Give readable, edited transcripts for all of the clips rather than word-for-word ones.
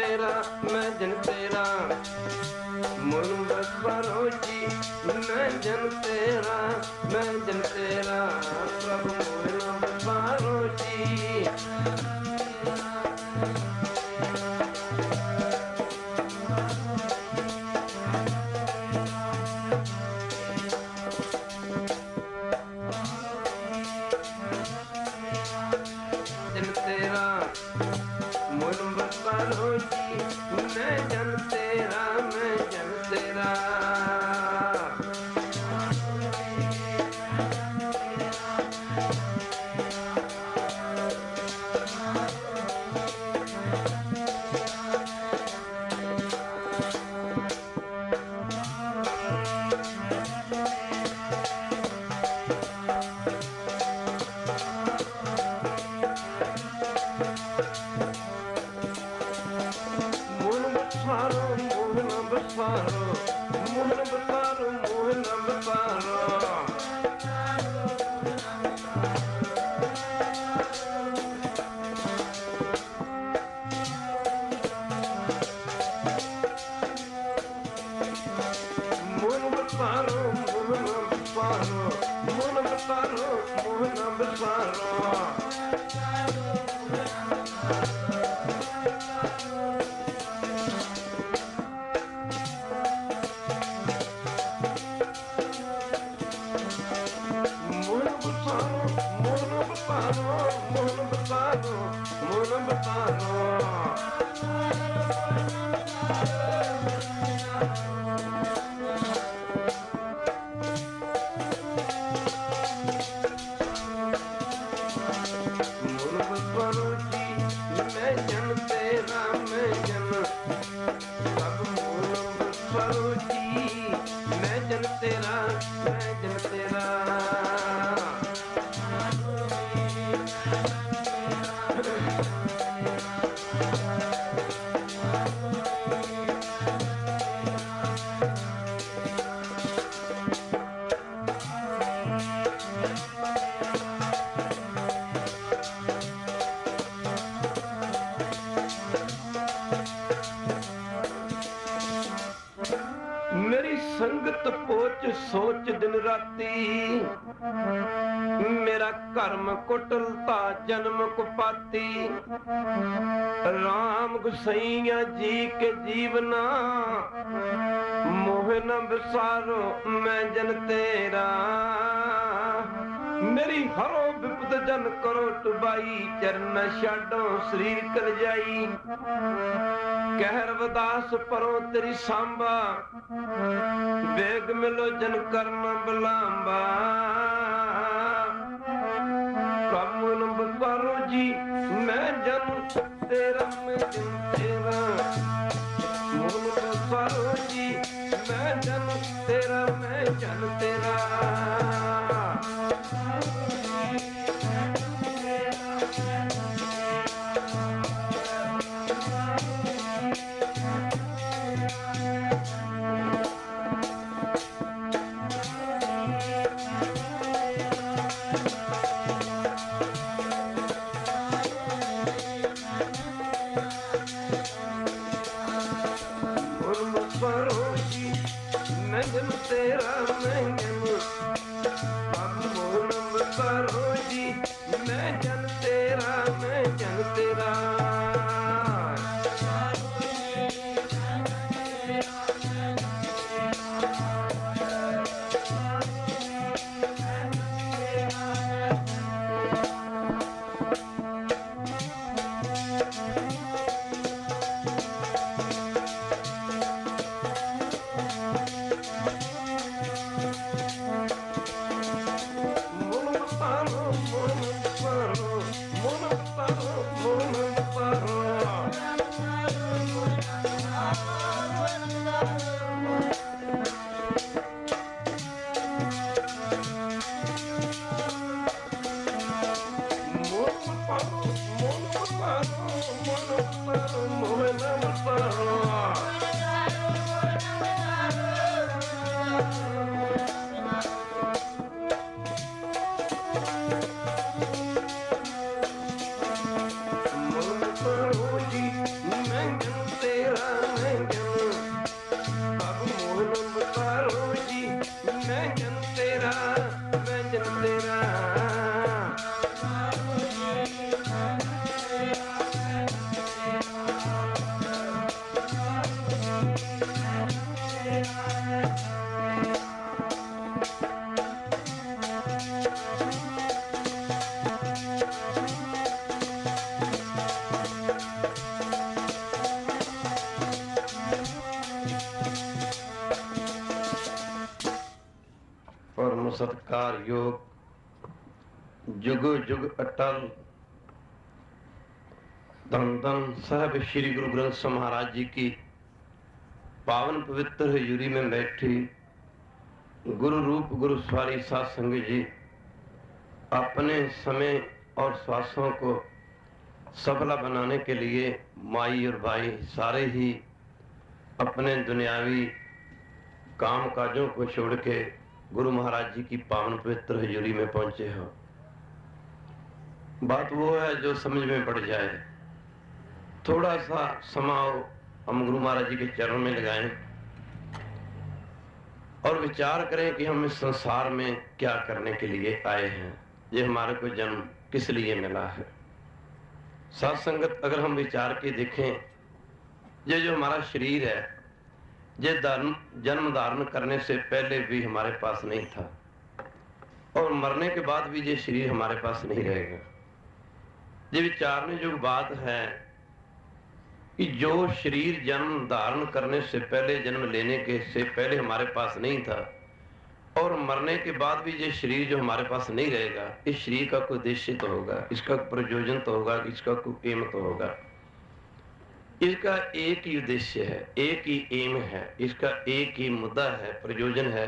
तेरा मैं जन तेरा मोन बसवारो जी मैं जन तेरा मैं जन तेरा प्रभु मोन बसवारो जी जन तेरा मोन बसवारो जी मैं जन तेरा मैं जन तेरा मेरी संगत पोच सोच दिन राती मेरा कर्म कुटलता जन्म कुपाती राम गुसैया जी के जीवना मोह न बिसारो मैं जन तेरा मेरी हरो विपद जन करो टुबाई चरण छाडो शरीर कर जाई कहर वदास परो तेरी सांबा बेग मिलो जन करना बलांबा प्रभु नंबर पारो जी मैं जन तेरा मैं जन तेरा मोन पारो जी मैं जन तेरा मैं जन तेरा सत्कार योग, जुग जुग अटल। धन धन साहब श्री गुरु ग्रंथ साहिब महाराज जी की पावन पवित्र हजूरी में बैठी गुरु रूप गुरु सवारी साध संगत जी अपने समय और श्वासों को सफला बनाने के लिए माई और भाई सारे ही अपने दुनियावी काम काजों को छोड़ के गुरु महाराज जी की पावन पवित्र हजूरी में पहुंचे हो। बात वो है जो समझ में पड़ जाए। थोड़ा सा समाओ हम गुरु महाराज जी के चरणों में लगाएं और विचार करें कि हम इस संसार में क्या करने के लिए आए हैं, ये हमारे को जन्म किस लिए मिला है। साथ संगत अगर हम विचार के देखें, ये जो हमारा शरीर है ये जन्म धारण करने से पहले भी हमारे पास नहीं था और मरने के बाद भी ये शरीर हमारे पास नहीं रहेगा। ये विचारने जो बात है कि जो शरीर जन्म धारण करने से पहले, जन्म लेने के से पहले हमारे पास नहीं था और मरने के बाद भी ये शरीर जो हमारे पास नहीं रहेगा, इस शरीर का कोई उद्देश्य तो होगा, इसका प्रयोजन तो होगा, इसका कोई एम तो होगा। इसका एक ही उद्देश्य है, एक ही एम है, इसका एक ही मुद्दा है, प्रयोजन है।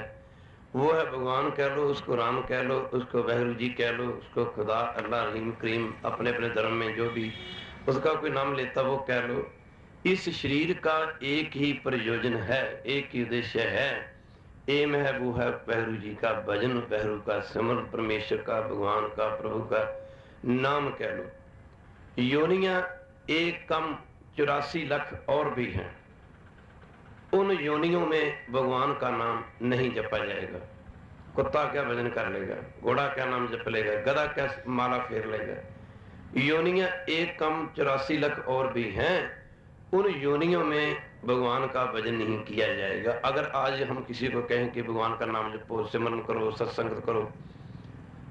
वो है भगवान कह लो, उसको राम कह लो, उसको वाहिगुरु जी कह लो, उसको खुदा, अल्लाह, रहीम, करीम, अपने अपने धर्म में जो भी उसका कोई नाम लेता वो कह लो। इस शरीर का एक ही प्रयोजन है, एक ही उद्देश्य है, एम है। वो है वाहिगुरु जी का भजन, वाहिगुरु का सिमरन, परमेश्वर का, भगवान का, प्रभु का नाम कह लो। योनियां एक कम 84 लाख और भी हैं। उन योनियों में भगवान का नाम नहीं जपा जाएगा। कुत्ता क्या भजन कर लेगा, घोड़ा क्या नाम जप लेगा, गधा क्या माला फेर लेगा। योनियां एक कम 84 लाख और भी हैं। उन योनियों में भगवान का भजन नहीं किया जाएगा। अगर आज हम किसी को कहें कि भगवान का नाम जपो, सिमरन करो, सत्संग करो,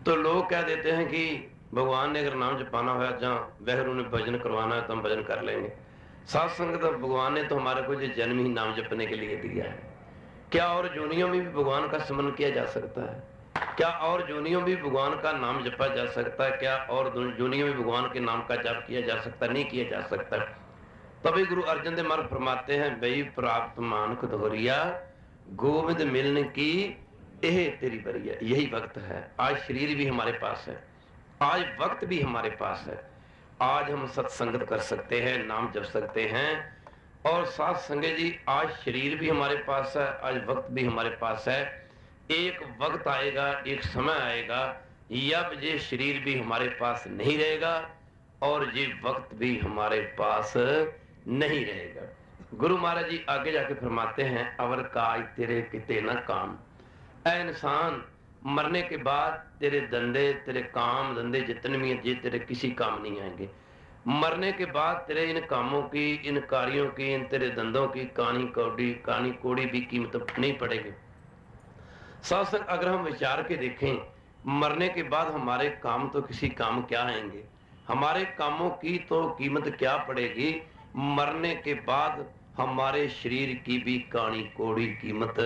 तो लोग कह देते हैं कि भगवान ने अगर नाम जपाना हो, जहाँ वाहिगुरु ने भजन करवाना है तो हम भजन कर लेंगे। साथ संगत भगवान ने तो हमारे को ये जन्म ही नाम जपने के लिए दिया है। क्या और जोनियों में भी भगवान का स्मरण किया जा सकता है? क्या और जोनियों में भी भगवान का नाम जपा जा सकता है? क्या और जोनियों में भगवान के नाम का जाप किया जा सकता? नहीं किया जा सकता। तभी गुरु अर्जन देव महाराज फरमाते हैं, बई प्राप्त मानक दोहरिया, गोविंद मिलन की यह तेरी बरिया। यही वक्त है। आज शरीर भी हमारे पास है, आज वक्त भी हमारे पास है। आज हम सत्संगत कर सकते हैं, नाम जप सकते हैं और साथ संगत जी आज शरीर भी हमारे पास है, आज वक्त भी हमारे पास है। एक वक्त आएगा, एक समय आएगा जब ये शरीर भी हमारे पास नहीं रहेगा और ये वक्त भी हमारे पास नहीं रहेगा। गुरु महाराज जी आगे जाके फरमाते हैं, अवर काज तेरे किते न काम। ऐ इंसान, मरने के बाद तेरे धंधे, तेरे काम धंधे जितने भी हैं, तेरे किसी काम नहीं आएंगे। मरने के बाद तेरे इन कामों की, इन कार्यों की, इन तेरे धंधों की कानी कोड़ी भी कीमत नहीं पड़ेगी। साथ साथ अगर हम विचार के देखें, मरने के बाद हमारे काम तो किसी काम क्या आएंगे, हमारे कामों की तो कीमत क्या पड़ेगी। मरने के बाद हमारे शरीर की भी कानी कोड़ी कीमत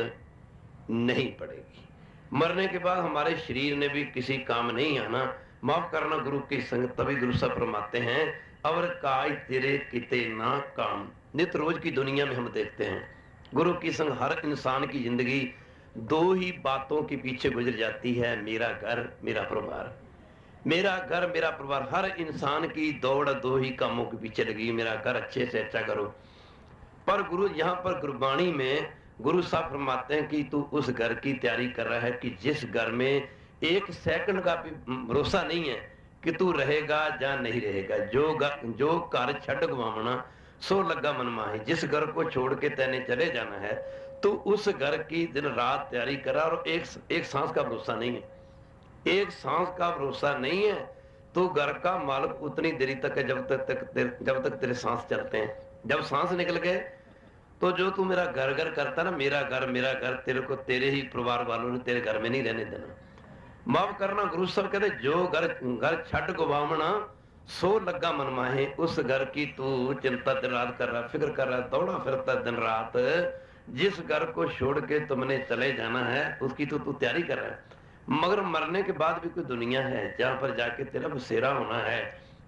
नहीं पड़ेगी। मरने के बाद हमारे शरीर ने भी किसी काम नहीं आना। माफ करना गुरु की संगत, तभी गुरु साहब फरमाते हैं, अवर काज तेरे किते ना काम। नित रोज की दुनिया में हम देखते हैं गुरु की संग हर इंसान की जिंदगी दो ही बातों के पीछे गुजर जाती है, मेरा घर मेरा परिवार। मेरा घर मेरा परिवार, हर इंसान की दौड़ दो ही कामों के पीछे लगी, मेरा घर अच्छे से अच्छा करो। पर गुरु यहाँ पर गुरबाणी में गुरु साहब फरमाते हैं कि तू उस घर की तैयारी कर रहा है कि जिस घर में एक सेकंड का भी भरोसा नहीं है कि तू रहेगा या नहीं रहेगा। जो घर छड़ गवावना सो लगा मन माही। जिस घर को छोड़ के तैने चले जाना है तो उस घर की दिन रात तैयारी करा। और एक सांस का भरोसा नहीं है, एक सांस का भरोसा नहीं है तो घर का मालिक उतनी देरी तक है जब तक तेरे सांस चलते हैं। जब सांस निकल गए तो जो तू मेरा घर घर करता ना, मेरा घर, तेरे को तेरे ही परिवार वालों ने तेरे घर में नहीं रहने देना। माफ करना गुरु साहब कहते, जो घर छड़ गवावना सो लगा मन माहे। उस घर की तू चिंता दिन रात कर रहा, फिक्र कर रहा, दौड़ा फिरता दिन रात। जिस घर को छोड़ के तुमने चले जाना है उसकी तो तू तैयारी कर रहा है। मगर मरने के बाद भी कोई दुनिया है जहां पर जाके तेरा बसेरा होना है।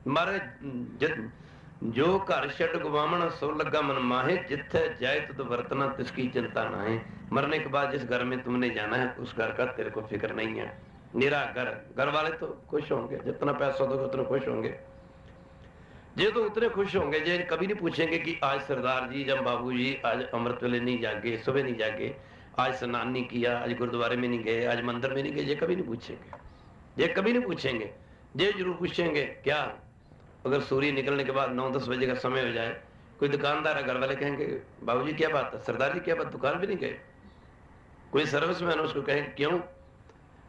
मारे जो घर छड़ गवावण सो लगा मन माहे, जिथे जाए तो वर्तना तिसकी चिंता ना है। मरने के बाद जिस घर में तुमने जाना है उस घर का तेरे को फिक्र नहीं है। मेरा घर वाले तो खुश होंगे, जितना पैसा दोगे उतने खुश होंगे। जे तो उतने खुश होंगे जे कभी नहीं पूछेंगे कि आज सरदार जी या बाबू जी आज अमृत वेले नहीं जागे, सुबह नहीं जागे, आज स्नान नहीं किया, आज गुरुद्वारे में नहीं गए, आज मंदिर में नहीं गए। ये कभी नहीं पूछेंगे, ये कभी नहीं पूछेंगे। ये जरूर पूछेंगे क्या अगर सूर्य निकलने के बाद 9-10 बजे का समय हो जाए, कोई दुकानदार है, घर वाले कहेंगे बाबू जी क्या बात है, सरदार जी क्या बात, दुकान भी नहीं गए। कोई सर्विसमैन उसको कहेंगे क्यों,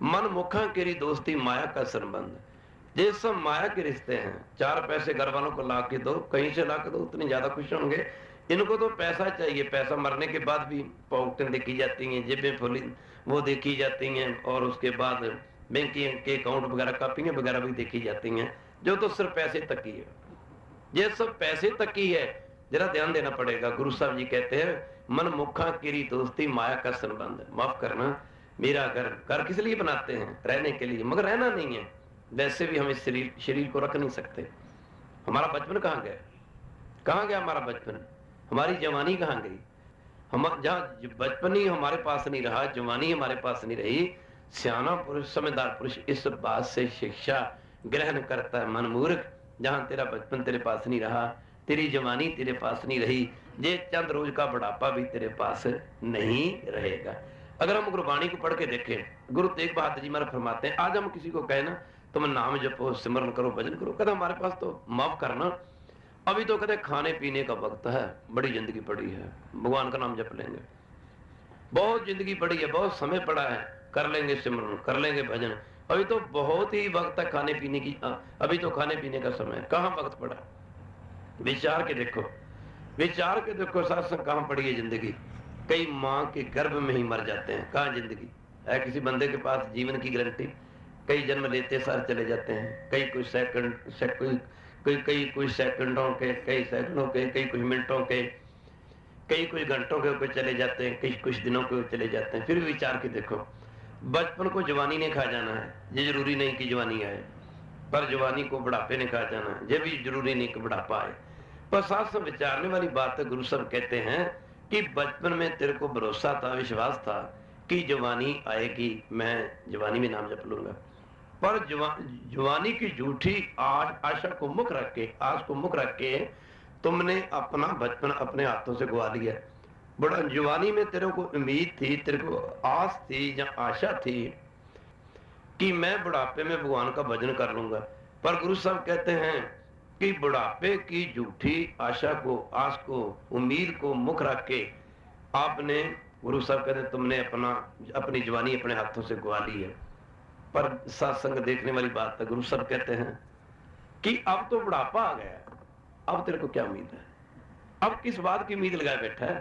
मन मुखा केरी दोस्ती माया का संबंध। ये सब माया के रिश्ते हैं। 4 पैसे घर वालों को ला के दो, कहीं से ला के दो, उतनी ज्यादा खुश होंगे। इनको तो पैसा चाहिए, पैसा मरने के बाद भी पॉकेटें देखी जाती हैं, जेबें फुली वो देखी जाती हैं, और उसके बाद बैंक के अकाउंट वगैरह कापियां वगैरह भी देखी जाती हैं, जो तो सिर्फ पैसे तक की है। ये सब पैसे तक की है, जरा ध्यान देना पड़ेगा। गुरु साहब जी कहते हैं मन मुखा केरी दोस्ती माया का संबंध। माफ करना, मेरा घर किस लिए बनाते हैं, रहने के लिए, मगर रहना नहीं है। वैसे भी हम इस शरीर को रख नहीं सकते। हमारा बचपन कहाँ गया, कहाँ गया हमारा बचपन, हमारी जवानी कहाँ गई। हम जहाँ बचपन ही हमारे पास नहीं रहा, जवानी हमारे पास नहीं रही, सियाना पुरुष समझदार पुरुष इस बात से शिक्षा ग्रहण करता है। मनमूर्ख, जहां तेरा बचपन तेरे पास नहीं रहा, तेरी जवानी तेरे पास नहीं रही, ये चंद रोज का बुढ़ापा भी तेरे पास नहीं रहेगा। अगर हम गुरबाणी को पढ़ के देखें, गुरु तेग बहादुर जी महाराज फरमाते हैं, आज हम किसी को कहे ना तुम नाम जपो, सिमरन करो, भजन करो, कहते हमारे पास तो माफ करना अभी तो कहते खाने पीने का वक्त है, बड़ी जिंदगी पड़ी है, भगवान का नाम जप लेंगे, बहुत जिंदगी पड़ी है, बहुत समय पड़ा है, कर लेंगे सिमरन, कर लेंगे भजन, अभी तो बहुत ही वक्त है खाने पीने की, अभी तो खाने पीने का समय, कहाँ वक्त पड़ा। विचार के देखो, विचार के देखो सत्संग कहाँ पड़ी है जिंदगी। कई माँ के गर्भ में ही मर जाते हैं, कहाँ जिंदगी है किसी बंदे के पास जीवन की गारंटी। कई जन्म लेते सार चले जाते हैं, कई कुछ सेकंड कई कुछ सेकंडों के, कई सेकंडों के, कई कुछ मिनटों के, कई कुछ घंटों के ऊपर चले जाते हैं, कई कुछ दिनों के ऊपर चले जाते हैं। फिर विचार के देखो, बचपन को जवानी ने खा जाना है, ये जरूरी नहीं कि जवानी आए, पर जवानी को बुढ़ापे ने खा जाना है, ये भी जरूरी नहीं कि बुढ़ापा आए। पर साथ साथ विचारने वाली बात है, गुरु साहब कहते हैं कि बचपन में तेरे को भरोसा था, विश्वास था कि जवानी आएगी, मैं जवानी में नाम जप लूंगा, पर जवानी की झूठी आशा को मुख रख के, आस को मुख रख के तुमने अपना बचपन अपने हाथों से गवा लिया। बड़ा जवानी में तेरे को उम्मीद थी, तेरे को आस थी या आशा थी कि मैं बुढ़ापे में भगवान का भजन कर लूंगा, पर गुरु साहब कहते हैं कि बुढ़ापे की झूठी आशा को, आस को, उम्मीद को मुख रख के आपने, गुरु साहब कहते हैं तुमने अपनी जवानी अपने हाथों से गवा ली है। पर सत्संग देखने वाली बात है, गुरु साहब कहते हैं कि अब तो बुढ़ापा आ गया, अब तेरे को क्या उम्मीद है, अब किस बात की उम्मीद लगाए बैठा है।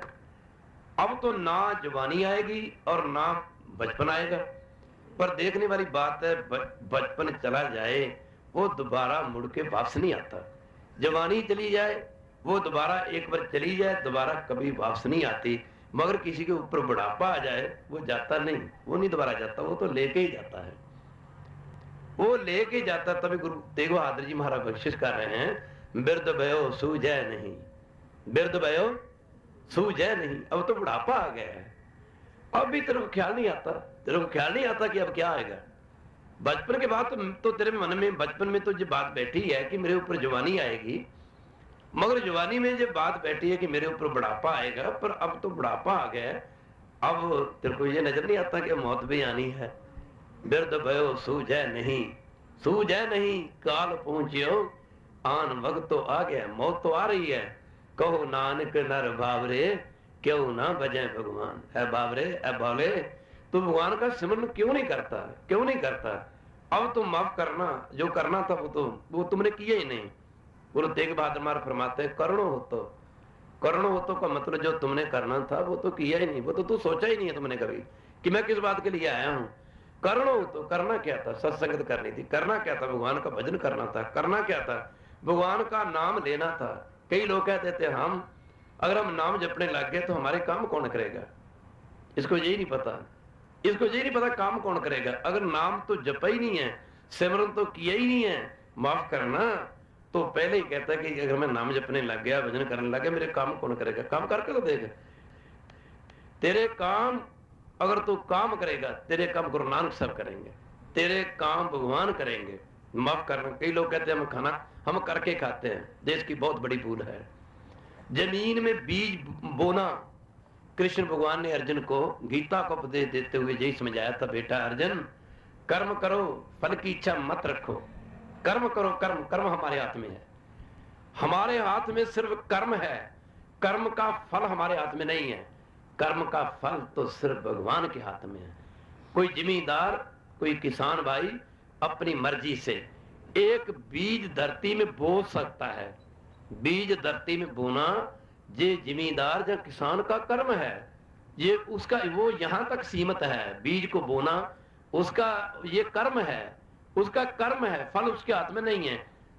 अब तो ना जवानी आएगी और ना बचपन आएगा। पर देखने वाली बात है, बचपन चला जाए वो दोबारा मुड़ के वापस नहीं आता, जवानी चली जाए वो दोबारा एक बार चली जाए, दोबारा कभी वापस नहीं आती। मगर किसी के ऊपर बुढ़ापा आ जाए वो जाता नहीं, वो नहीं दोबारा जाता, वो तो लेके ही जाता है, वो लेके जाता। तभी गुरु तेग बहादुर जी महाराज बख्शिश कर रहे हैं, बिरद भयो सूझे नहीं, बिरद भयो सूझे नहीं। अब तो बुढ़ापा आ गया है, अब भी तेरे को ख्याल नहीं आता, तेरे को ख्याल नहीं आता कि अब क्या आएगा। बचपन के बाद तो तेरे मन में, बचपन में तो ये बात बैठी है कि मेरे ऊपर जवानी आएगी, मगर जवानी में ये बात बैठी है कि मेरे ऊपर बुढ़ापा आएगा, पर अब तो बुढ़ापा आ गया, अब तेरे को ये नजर नहीं आता कि मौत भी आनी है। बिरद भयो सूझे नहीं, सूझे नहीं, काल पहुंचियो आन वक्त तो आ गया, मौत तो आ रही है। कहो नानक नर बावरे क्यों ना बजे भगवान। है बावरे, है बावले, तू भगवान का सिमरन क्यों नहीं करता, क्यों नहीं करता। अब तो माफ करना, जो करना था वो तुमने किया ही नहीं। गुरु तेग बहादुर महाराज फरमाते हैं करुणो हो तो का मतलब जो तुमने करना था वो तो किया ही नहीं, वो तो तू सोचा ही नहीं है तुमने कभी कि मैं किस बात के लिए आया हूं। करुणो हो तो, करना क्या था, सत्संगत करनी थी, करना क्या था, भगवान का भजन करना था, करना क्या था, भगवान का नाम लेना था। कई लोग कहते थे हम अगर हम नाम जपने लग गए तो हमारे काम कौन करेगा, इसको यही नहीं पता। इसको ये नहीं पता काम कौन करेगा। अगर नाम तो जपा ही नहीं है, सिमरन तो किया ही नहीं है, माफ करना, तो पहले ही कहता है कि अगर मैं नाम जपने लग गया, भजन करने लग गया, मेरे काम कौन करेगा? काम करके तो देगा। तेरे काम, अगर तू काम करेगा, तेरे काम गुरु नानक साहब करेंगे, तेरे काम भगवान करेंगे। माफ करना, कई लोग कहते हैं हम खाना हम करके खाते हैं, देश की बहुत बड़ी भूल है। जमीन में बीज बोना, कृष्ण भगवान ने अर्जुन को गीता को उपदेश देते हुए यही समझाया था, बेटा अर्जुन कर्म करो, फल की इच्छा मत रखो। कर्म करो, कर्म कर्म हमारे हाथ में है, हमारे हाथ में सिर्फ कर्म है, कर्म का फल हमारे हाथ में नहीं है। कर्म का फल तो सिर्फ भगवान के हाथ में है। कोई जिमींदार, कोई किसान भाई अपनी मर्जी से एक बीज धरती में बो सकता है। बीज धरती में बोना ये जिमींदार या किसान का कर्म है, ये उसका, वो यहां तक सीमित है। बीज को बोना उसका ये कर्म है, उसका कर्म है, फल उसके हाथ में नहीं है।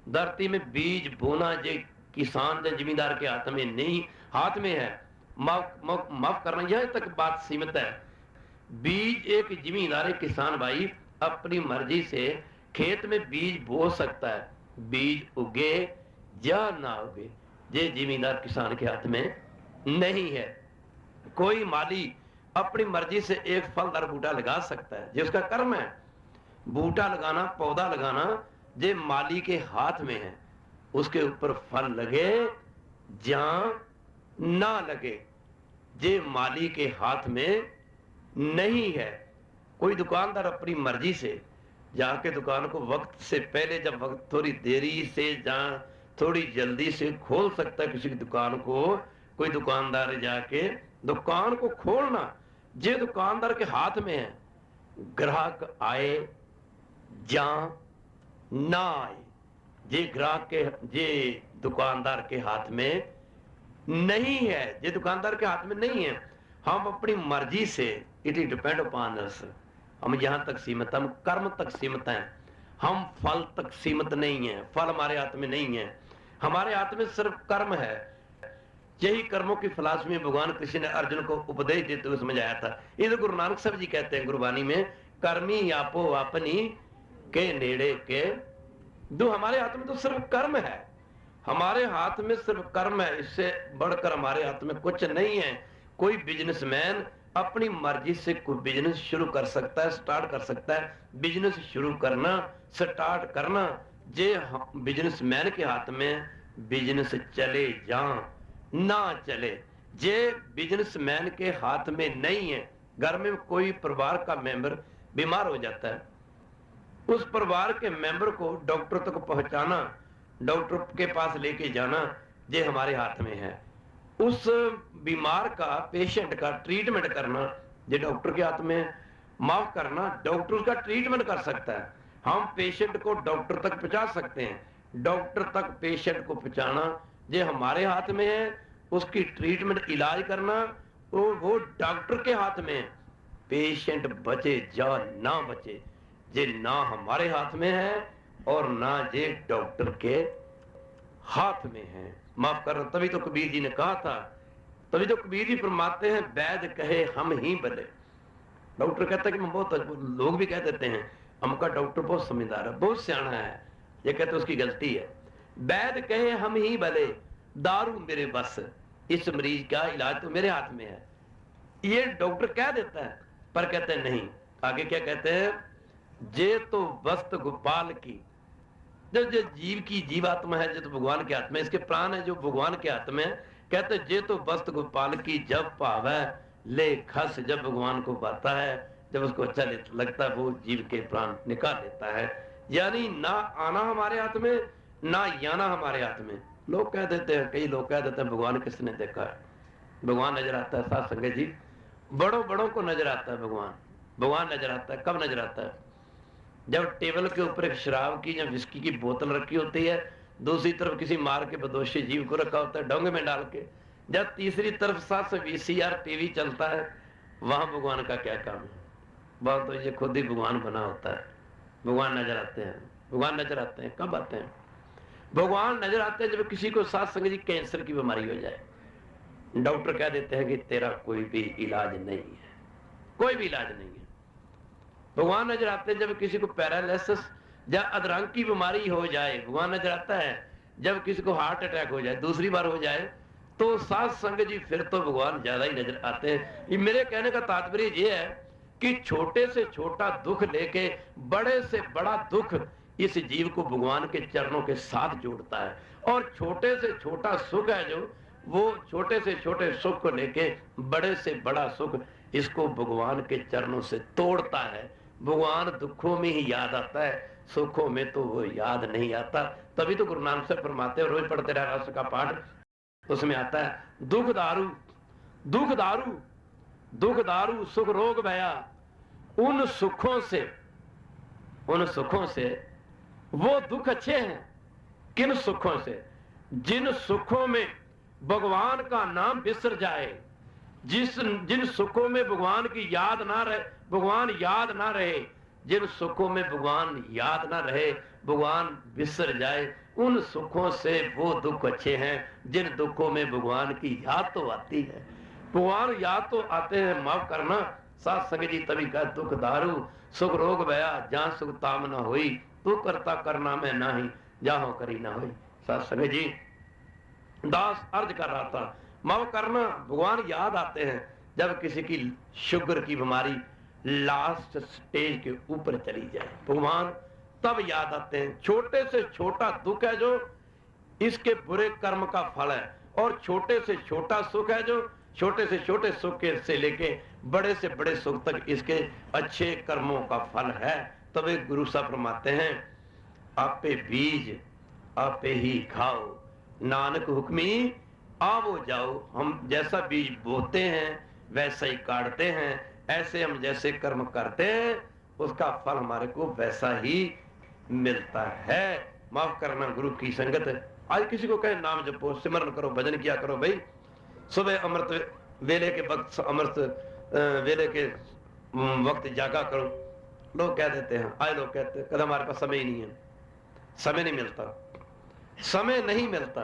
धरती में बीज बोना ये किसान या जिमींदार के हाथ में नहीं, हाथ में है। माफ करना, यहां तक बात सीमित है। बीज एक जिमींदार, एक किसान भाई अपनी मर्जी से खेत में बीज बो सकता है, बीज उगे या ना उगे ये जिमींदार किसान के हाथ में नहीं है। कोई माली अपनी मर्जी से एक फलदार बूटा लगा सकता है, ये उसका कर्म है। बूटा लगाना, पौधा लगाना ये माली के हाथ में है, उसके ऊपर फल लगे या ना लगे ये माली के हाथ में नहीं है। कोई दुकानदार अपनी मर्जी से जाके दुकान को वक्त से पहले, जब वक्त थोड़ी देरी से जहां थोड़ी जल्दी से खोल सकता है किसी की दुकान को, कोई दुकानदार जाके दुकान को खोलना ये दुकानदार के हाथ में है। ग्राहक आए या ना आए ये ग्राहक के, ये दुकानदार के हाथ में नहीं है, ये दुकानदार के हाथ में नहीं है। हम अपनी मर्जी से, it is depend upon us, हम यहां तक सीमित, हम कर्म तक सीमित हैं, हम फल तक सीमित नहीं है। फल हमारे हाथ में नहीं है, हमारे हाथ में सिर्फ कर्म है। यही कर्मों की फिलॉसफी में भगवान कृष्ण ने अर्जुन को उपदेश देते हुए समझाया था। ये गुरु नानक साहब जी कहते हैं गुरबानी में, कर्मी आपो अपनी के नेड़े के दो। हमारे हाथ में तो सिर्फ कर्म है, हमारे हाथ में सिर्फ कर्म है, इससे बढ़कर हमारे हाथ में कुछ नहीं है। कोई बिजनेसमैन अपनी मर्जी से कोई बिजनेस शुरू कर सकता है, स्टार्ट कर सकता है। बिजनेस शुरू करना, स्टार्ट करना ये बिजनेसमैन के हाथ में, बिजनेस चले या ना चले ये बिजनेसमैन के हाथ में नहीं है। घर में कोई परिवार का मेंबर बीमार हो जाता है, उस परिवार के मेंबर को डॉक्टर तक पहुंचाना, डॉक्टर के पास लेके जाना ये हमारे हाथ में है। उस बीमार का, पेशेंट का ट्रीटमेंट करना ये डॉक्टर के हाथ में है। माफ करना, डॉक्टर उसका ट्रीटमेंट कर सकता है, हम पेशेंट को डॉक्टर तक पहुंचा सकते हैं। डॉक्टर तक पेशेंट को पहुंचाना ये हमारे हाथ में है, उसकी ट्रीटमेंट, इलाज करना वो डॉक्टर के हाथ में है। पेशेंट बचे या ना बचे ये ना हमारे हाथ में है और ना ये डॉक्टर के हाथ में है। माफ करना, तभी तो कबीर जी ने कहा था, तभी तो कबीर जी फरमाते हैं, वैद कहे हम ही भले। डॉक्टर कहता है कि बहुत, लोग भी कह देते हैं हमका डॉक्टर बहुत समझदार है, बहुत सियाना है, ये कहते उसकी गलती है। वैद कहे हम ही भले, दारू मेरे बस, इस मरीज का इलाज तो मेरे हाथ में है, ये डॉक्टर कह देता है। पर कहते हैं नहीं, आगे क्या कहते हैं, जे तो वस्त गोपाल की, जो जीव की जीवात्मा है जो तो भगवान के हाथ में, इसके प्राण है जो भगवान के हाथ में। कहते जे तो वस्त गोपाल की, जब पावे ले खस, जब भगवान को पाता है, जब उसको अच्छा लगता है वो जीव के प्राण निकाल लेता है। यानी ना आना हमारे हाथ में, ना जाना हमारे हाथ में। लोग कह देते हैं, कई लोग कह देते हैं भगवान किसने देखा है, भगवान नजर आता है। साथ संगत जी, बड़ों बड़ों को नजर आता है भगवान, भगवान नजर आता है। कब नजर आता है, जब टेबल के ऊपर एक शराब की या विस्की की बोतल रखी होती है, दूसरी तरफ किसी मार के बदोशी जीव को रखा होता है डोंगे में डाल के, जब तीसरी तरफ साथ से VCR टीवी चलता है, वहां भगवान का क्या काम है? वहां तो ये खुद ही भगवान बना होता है। भगवान नजर आते हैं, भगवान नजर आते हैं। कब आते हैं भगवान नजर आते हैं? जब किसी को साथ संग जी कैंसर की बीमारी हो जाए, डॉक्टर कह देते हैं कि तेरा कोई भी इलाज नहीं है, कोई भी इलाज नहीं है, भगवान नजर आते हैं जब किसी को पैरालिसिस या अधरंग की बीमारी हो जाए, भगवान नजर आता है जब किसी को हार्ट अटैक हो जाए, दूसरी बार हो जाए, तो साध संगत जी फिर तो भगवान ज्यादा ही नजर आते हैं। ये मेरे कहने का तात्पर्य ये है कि छोटे से छोटा दुख लेके बड़े से बड़ा दुख इस जीव को भगवान के चरणों के साथ जोड़ता है, और छोटे से छोटा सुख है जो, वो छोटे से छोटे सुख को लेके बड़े से बड़ा सुख इसको भगवान के चरणों से तोड़ता है। भगवान दुखों में ही याद आता है, सुखों में तो वो याद नहीं आता। तभी तो गुरु नानक साहब फरमाते हैं, रोज पढ़ते रहा राष्ट्र का पाठ, उसमें आता है दुख दारू दुख दारू दुख दारू सुख रोग भया, उन सुखों से वो दुख अच्छे हैं। किन सुखों से? जिन सुखों में भगवान का नाम बिसर जाए, जिन सुखों में भगवान की याद ना रहे, भगवान याद ना रहे, जिन सुखों में भगवान याद ना रहे, भगवान बिसर जाए, उन सुखों से वो दुख अच्छे हैं जिन दुखों में भगवान की याद तो आती है। भगवान याद तो आते हैं, माफ करना साथ संग जी, तभी कहा दुख दारू सुख रोग भया, जहां सुख ताम ना हुई, तू करता करना में नाही, जहां करी ना हुई। साथ संग जी, दास अर्ज कर रहा था, माफ करना भगवान याद आते हैं जब किसी की शुगर की बीमारी लास्ट स्टेज के ऊपर चली जाए, भगवान तब याद आते हैं। छोटे से छोटा दुख है जो इसके बुरे कर्म का फल है, और छोटे से छोटा सुख है जो छोटे से छोटे सुख से लेके बड़े से बड़े सुख तक इसके अच्छे कर्मों का फल है। तब गुरु साहब फरमाते हैं, आपे बीज आपे ही खाओ, नानक हुक्मी आवो जाओ। हम जैसा बीज बोते हैं वैसा ही काटते हैं, ऐसे हम जैसे कर्म करते हैं उसका फल हमारे को वैसा ही मिलता है। माफ करना गुरु की संगत, आज किसी को कहे नाम जपो, सिमरन करो, भजन किया करो, भाई सुबह अमृत वेले के वक्त, अमृत वेले के वक्त जागा करो। लोग कह देते हैं, आए लोग कहते हैं कदम हमारे पास समय ही नहीं है, समय नहीं मिलता, समय नहीं मिलता।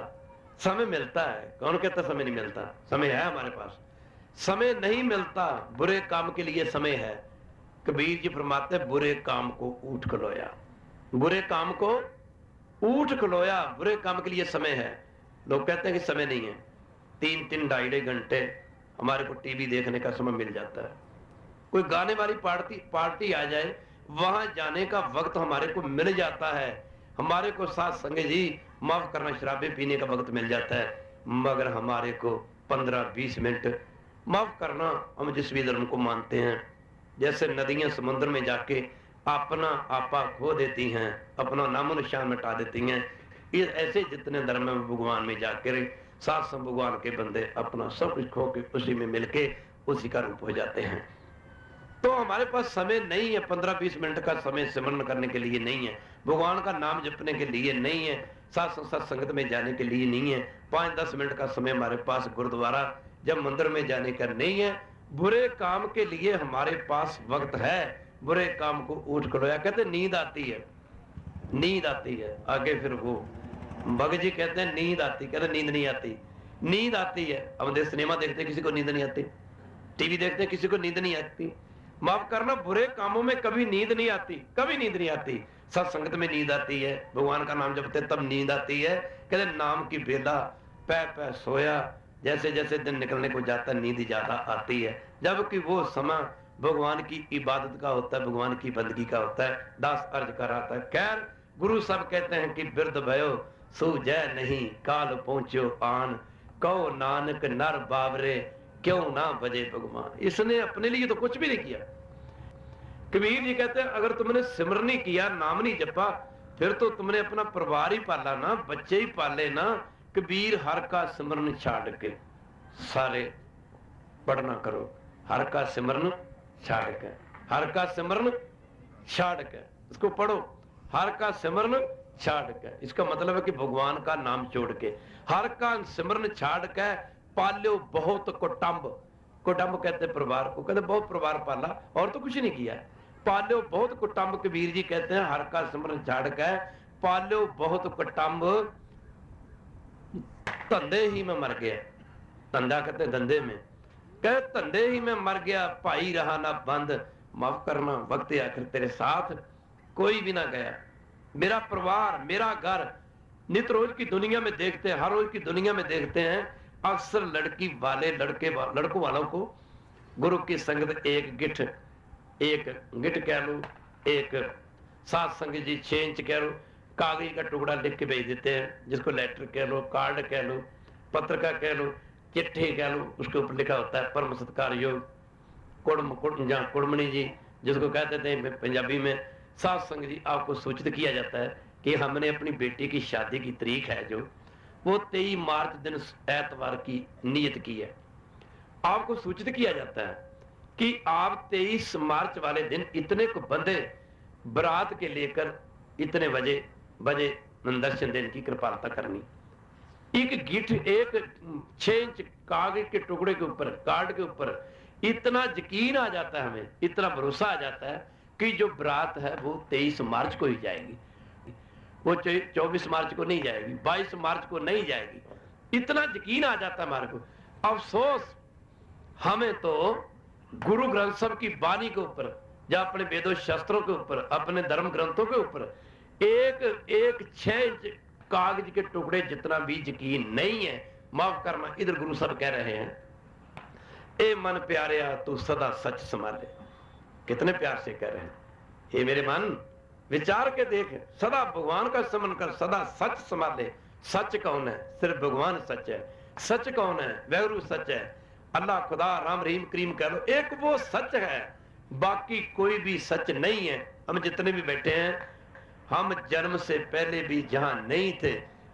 समय मिलता है, कौन कहता समय नहीं मिलता? समय है हमारे पास, समय नहीं मिलता। बुरे काम के लिए समय है। कबीर जी फरमाते हैं, बुरे काम को ऊठ खलोया, बुरे काम को ऊठ खलोया, बुरे काम के लिए समय है। लोग कहते हैं कि समय नहीं है, 3-3 ढाई घंटे हमारे को टीवी देखने का समय मिल जाता है। कोई गाने वाली पार्टी आ जाए, वहां जाने का वक्त हमारे को मिल जाता है। हमारे को साथ संग जी माफ करना शराबे पीने का वक्त मिल जाता है, मगर हमारे को 15-20 मिनट, माफ करना हम जिस भी धर्म को मानते हैं, जैसे नदियां समुद्र में जाके अपना आपा खो देती हैं, अपना नामो निशान मिटा देती हैं, ये ऐसे जितने धर्म में भगवान में जाकर साथ संग भगवान के बंदे अपना सब कुछ खो के उसी में मिलके उसी का रूप हो जाते हैं। तो हमारे पास समय नहीं है, 15-20 मिनट का समय सिमरन करने के लिए नहीं है, भगवान का नाम जपने के लिए नहीं है, साथ संगत में जाने के लिए नहीं है। 5-10 मिनट का समय हमारे पास गुरुद्वारा जब मंदिर में जाने का नहीं है। बुरे काम के लिए हमारे पास वक्त है, बुरे काम को उठ खलोया। कहते नींद आती है, नींद आती है। आगे फिर वो भगत जी कहते हैं नींद आती, कहते नींद नहीं आती, नींद आती है। हम देख सिनेमा देखते किसी को नींद नहीं आती, टीवी देखते किसी को नींद नहीं आती। माफ करना, बुरे कामों में कभी नींद नहीं आती, कभी नींद नहीं आती। सत्संगत में नींद आती है, भगवान का नाम जपते तब नींद आती है। कहते नाम की बेला पै पै सोया, जैसे जैसे दिन निकलने को जाता नींद ज्यादा आती है, जबकि वो समय भगवान की इबादत का होता है, भगवान की बंदगी का होता है। दास अर्ज कर रहा था, खैर गुरु सब कहते हैं कि बिरद भयो सूजय नहीं, काल पहुंचो आन, कहो नानक नर बाबरे क्यों ना बजे भगवान। इसने अपने लिए तो कुछ भी नहीं किया। कबीर जी कहते हैं अगर तुमने सिमरन नहीं किया, नाम नहीं जपा, फिर तो तुमने अपना परिवार ही पाला ना, बच्चे ही पाले ना। कबीर हर का सिमरन छाड़ के सारे पढ़ना करो, हर का सिमरन छाड़ के, हर का सिमरन छाड़ के इसको पढ़ो, हर का सिमरन छाड़ के। इसका मतलब है कि भगवान का नाम छोड़ के, हर का सिमरन छाड़ के पाल्यो बहुत कुटुंब, कुटुंब कहते परिवार को, कहते बहुत परिवार पाला और तो कुछ नहीं किया। पाल्यो बहुत कुटुंब, कबीर जी कहते हैं हर का सिमरन छाड़ के पाल्यो बहुत कुटुंब, धंधे ही में मर गया। धंधा कहते धंधे में, कहे धंधे ही में मर गया, भाई रहा ना बंद, माफ करना, वक्त आखिर तेरे साथ कोई भी ना गया। मेरा परिवार, मेरा घर, नित रोज की दुनिया में देखते हैं, हर रोज की दुनिया में देखते हैं, अक्सर लड़की वाले लड़कों वालों को गुरु की संगत एक गिठ कह लो, एक सात संगत जी 6 इंच कह लो, कागज का टुकड़ा लिख के भेज देते हैं, जिसको लेटर कह लो, कार्ड कह लो, पत्रिका कह लो, चिट्ठी कह लो, उसके ऊपर लिखा होता है परम सत्कार योग कुड़मणी जी, जिसको कहते थे पंजाबी में। सात संगत जी आपको सूचित किया जाता है कि हमने अपनी बेटी की शादी की तारीख है जो वो 23 मार्च दिन एतवार की नियत की है। आपको सूचित किया जाता है कि आप 23 मार्च वाले दिन इतने को बंदे बरात के लेकर इतने बजे दर्शन देने की कृपालता करनी। एक गिठ, एक 6 इंच कागज के टुकड़े के ऊपर, कार्ड के ऊपर इतना यकीन आ जाता है, हमें इतना भरोसा आ जाता है कि जो बरात है वो 23 मार्च को ही जाएगी, वो 24 मार्च को नहीं जाएगी, 22 मार्च को नहीं जाएगी। इतना यकीन आ जाता है हमारे को। अफसोस हमें तो गुरु ग्रंथ साहब की वाणी के ऊपर या अपने वेदों शास्त्रों के ऊपर, अपने धर्म ग्रंथों के ऊपर एक 6 इंच कागज के टुकड़े जितना भी यकीन नहीं है। माफ करना, इधर गुरु साहब कह रहे हैं, ए मन प्यारेया तू सदा सच संभाले। कितने प्यार से कह रहे हैं, हे मेरे मन विचार के देख, सदा भगवान का स्मरण कर, सदा सच संभाले। सच कौन है? सिर्फ भगवान सच है। सच कौन है? वैगुरु सच है, अल्लाह, खुदा, राम, रहीम, करीम कह लो, एक वो सच है, बाकी कोई भी सच नहीं है। हम जितने भी बैठे हैं, हम जन्म से पहले भी जहां नहीं थे,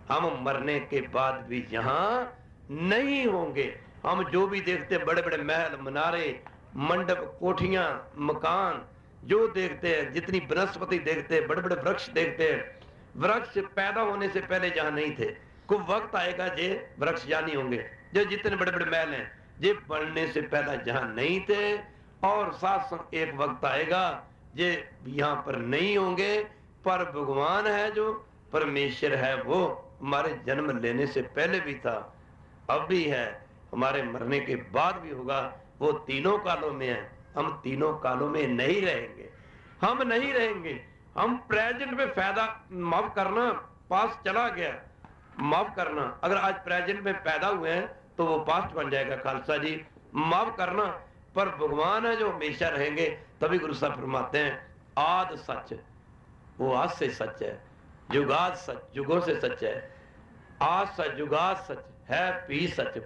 हम मरने के बाद भी जहां नहीं होंगे। हम जो भी देखते हैं, बड़े बड़े महल, मनारे, मंडप, कोठियां, मकान जो देखते हैं, जितनी वनस्पति देखते हैं, बड़े बड़े वृक्ष देखते हैं, वृक्ष पैदा होने से पहले जहां नहीं थे, कोई वक्त आएगा जे वृक्ष जहां नहीं होंगे। जो जितने बड़े बड़े महल हैं, जे बनने से पहले जहां नहीं थे, और साथ एक वक्त आएगा जे यहां पर नहीं होंगे। पर भगवान है, जो परमेश्वर है, वो हमारे जन्म लेने से पहले भी था, अब भी है, हमारे मरने के बाद भी होगा। वो तीनों कालों में है, हम तीनों कालों में नहीं रहेंगे। हम नहीं रहेंगे, हम प्रेजेंट में फायदा, माफ करना, पास चला गया, माफ करना, अगर आज प्रेजेंट में पैदा हुए हैं तो वो पास्ट बन जाएगा। खालसा जी माफ करना, पर भगवान है जो हमेशा रहेंगे। तभी गुरु साहब फरमाते हैं, आद सच, वो आज से सच है, जुगाद सच, जुगों से सच है, आज सच, जुगाद सच है, भी सच,